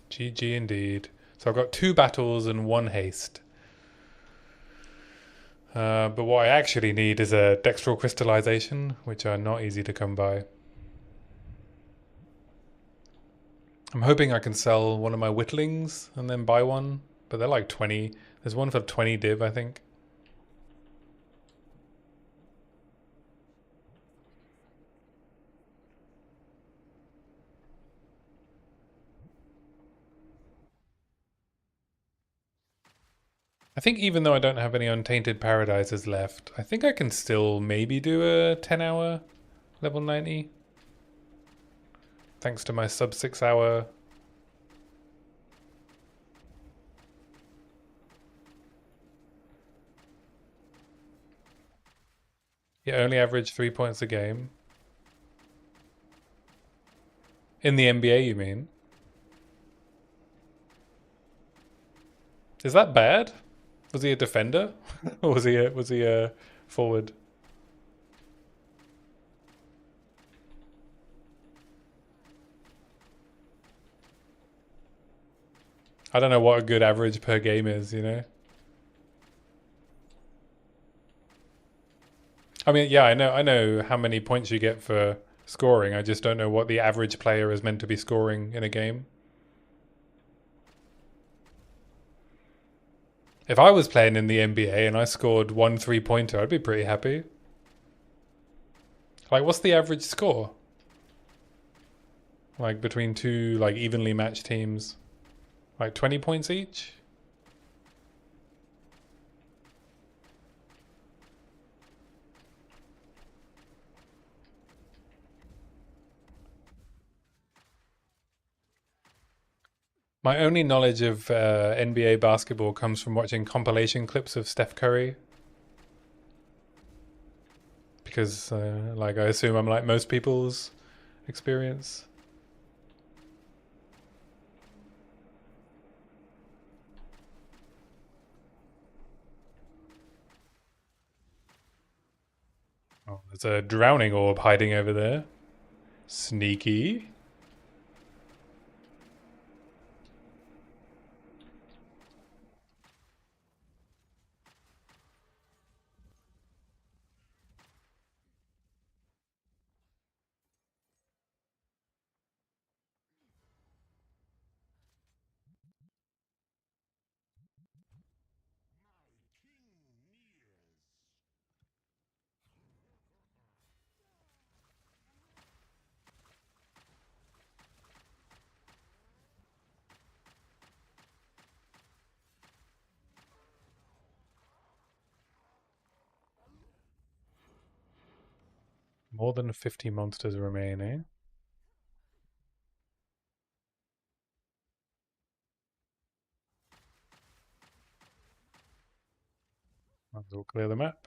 GG indeed. So I've got 2 battles and 1 haste. But what I actually need is a dextral crystallization, which are not easy to come by. I'm hoping I can sell one of my whittlings and then buy one, but they're like 20. There's one for 20 div, I think. I think even though I don't have any Untainted Paradises left, I think I can still maybe do a 10-hour level 90. Thanks to my sub 6 hour. Yeah, only average 3 points a game. In the NBA, you mean? Is that bad? Was he a defender? Or was he a forward? I don't know what a good average per game is, you know? I mean, yeah, I know how many points you get for scoring. I just don't know what the average player is meant to be scoring in a game. If I was playing in the NBA and I scored 1 3-pointer, I'd be pretty happy. Like, what's the average score? Like, between two, like, evenly matched teams? Like, 20 points each? My only knowledge of NBA basketball comes from watching compilation clips of Steph Curry. Because, like, I assume I'm like most people's experience. Oh, there's a drowning orb hiding over there. Sneaky. More than 50 monsters remain, eh? Might as well clear the map.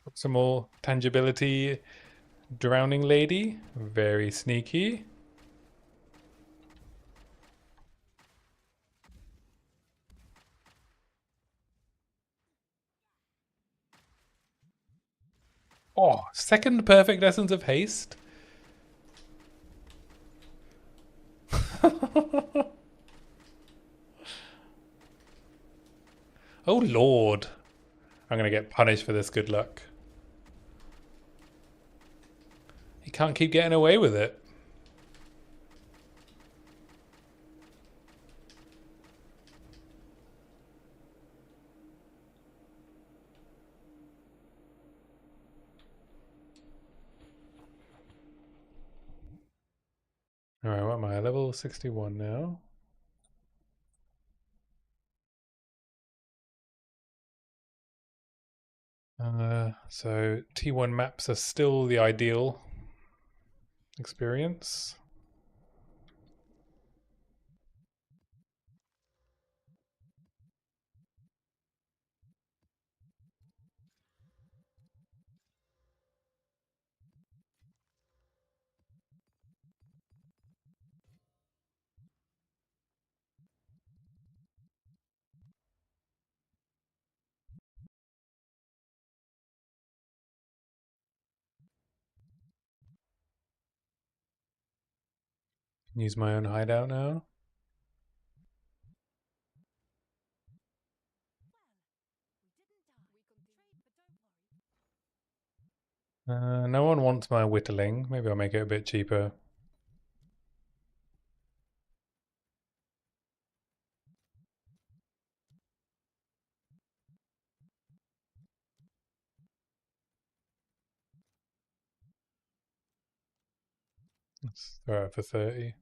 Proximal tangibility drowning lady. Very sneaky. Oh, second perfect essence of haste. Oh lord. I'm gonna get punished for this, good luck. He can't keep getting away with it. Alright, what am I? Level 61 now. So T1 maps are still the ideal experience. Use my own hideout now. No one wants my whittling. Maybe I'll make it a bit cheaper. Let's throw it for 30.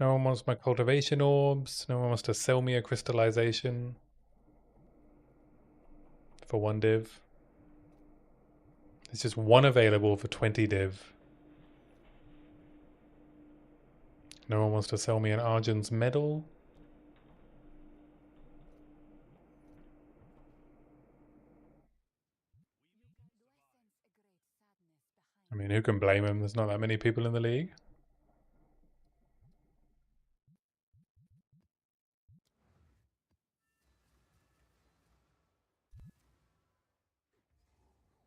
No one wants my cultivation orbs. No one wants to sell me a crystallization for 1 div. There's just 1 available for 20 div. No one wants to sell me an Argent's medal. I mean, who can blame him? There's not that many people in the league.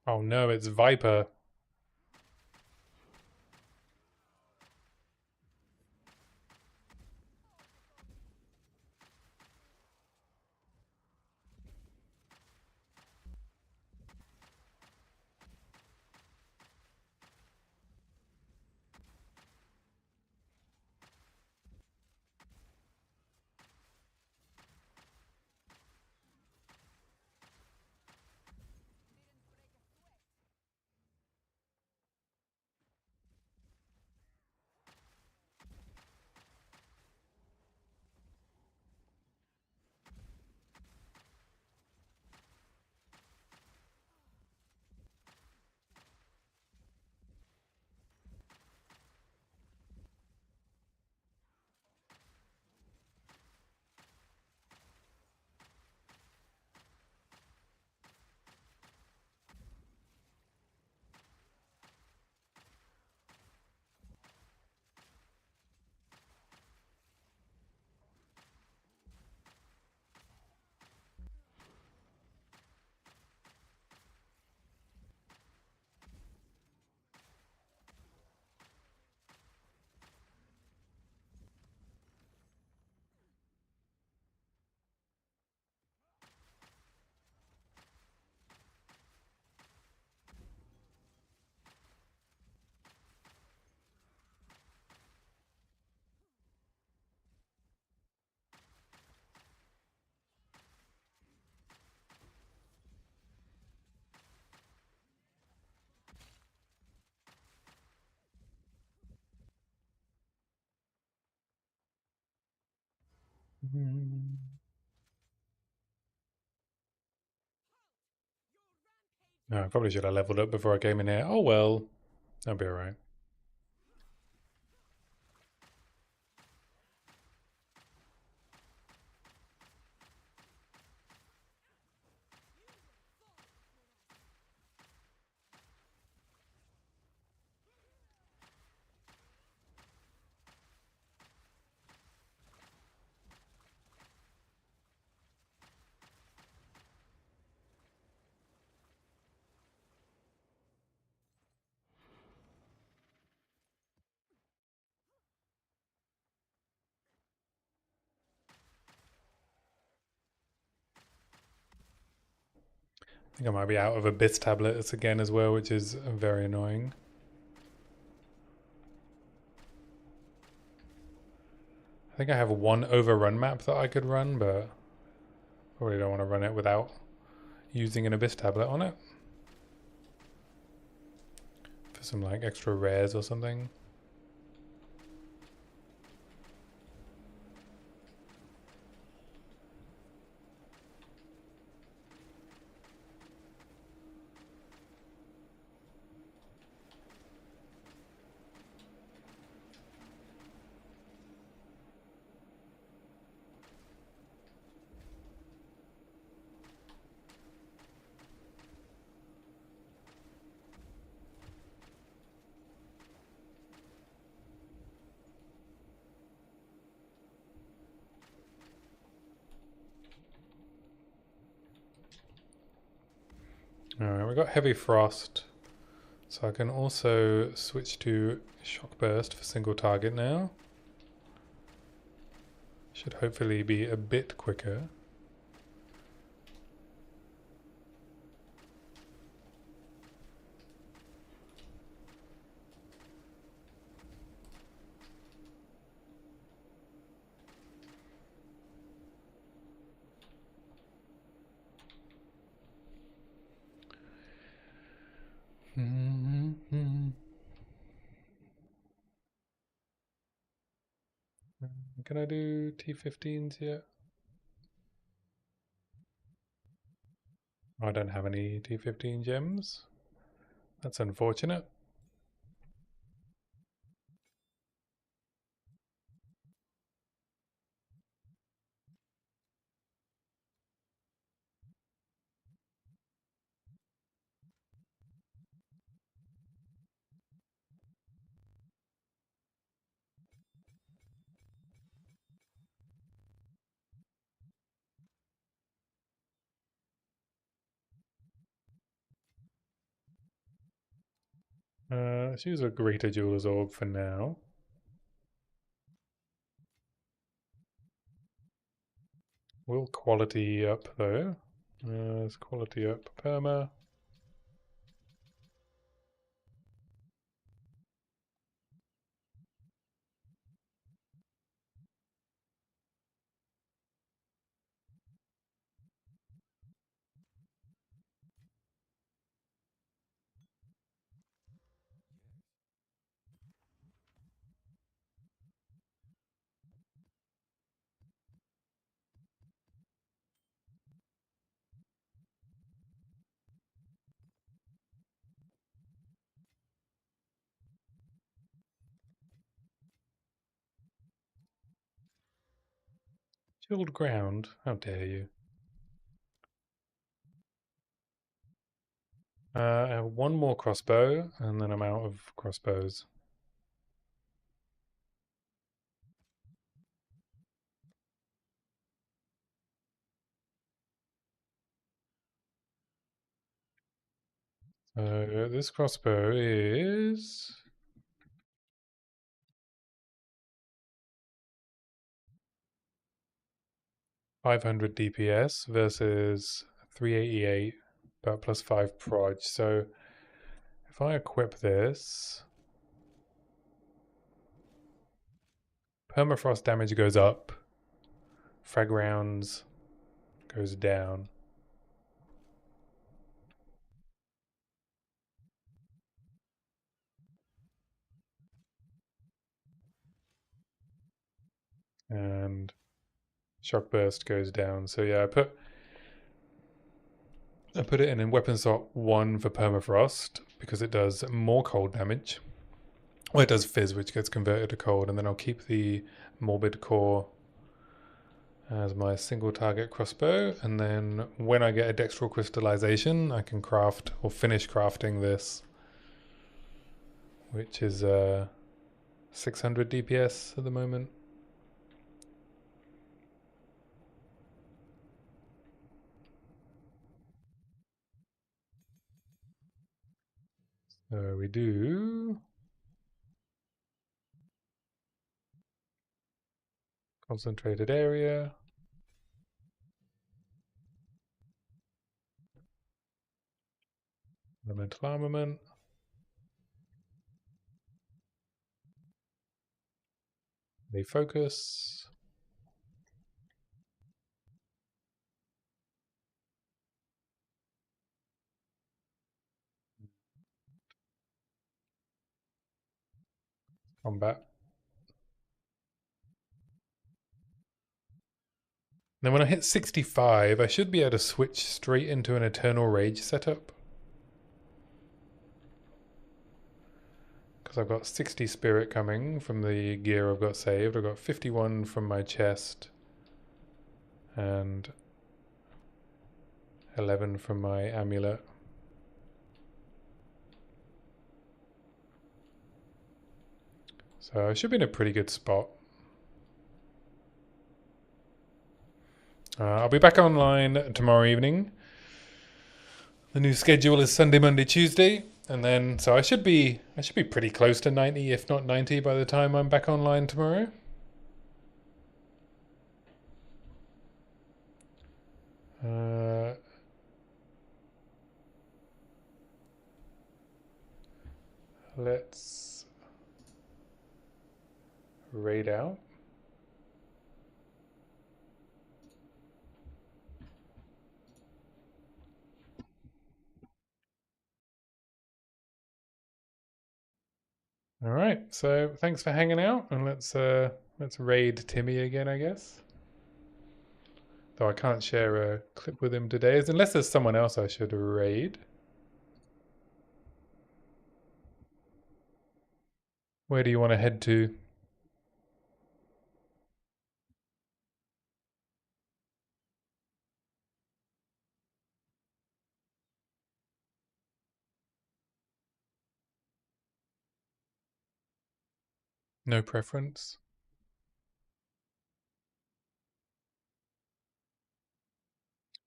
Oh no, it's Viper. No, I probably should have leveled up before I came in here. Oh well, that'll be alright. I think I might be out of Abyss tablets again as well, which is very annoying. I think I have one overrun map that I could run, but probably don't want to run it without using an Abyss tablet on it. For some like extra rares or something. Alright, we got Heavy Frost. So I can also switch to Shock Burst for single target now. Should hopefully be a bit quicker. Can I do T15s yet? I don't have any T15 gems. That's unfortunate. Let's use a Greater Jeweler's Orb for now. Will quality up though. Let's quality up perma. Chilled ground? How dare you? I have one more crossbow, and then I'm out of crossbows. So this crossbow is 500 DPS versus 388, but plus 5 proj. So if I equip this, permafrost damage goes up, frag rounds goes down. And shock burst goes down. So yeah, I put it in weapon slot 1 for permafrost because it does more cold damage. Well, it does fizz, which gets converted to cold, and then I'll keep the morbid core as my single target crossbow, and then when I get a dextral crystallization, I can craft or finish crafting this, which is 600 DPS at the moment. So we do concentrated area, elemental armament, they focus, combat. Then when I hit 65, I should be able to switch straight into an Eternal Rage setup. Because I've got 60 spirit coming from the gear I've got saved. I've got 51 from my chest and 11 from my amulet. So I should be in a pretty good spot. I'll be back online tomorrow evening. The new schedule is Sunday, Monday, Tuesday, and then so I should be pretty close to 90, if not 90, by the time I'm back online tomorrow. Let's raid out. All right, so thanks for hanging out, and let's raid Timmy again, I guess. Though I can't share a clip with him today, unless there's someone else I should raid. Where do you want to head to? No preference.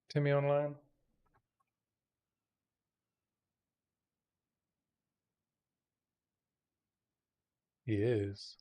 Timmy online? He is.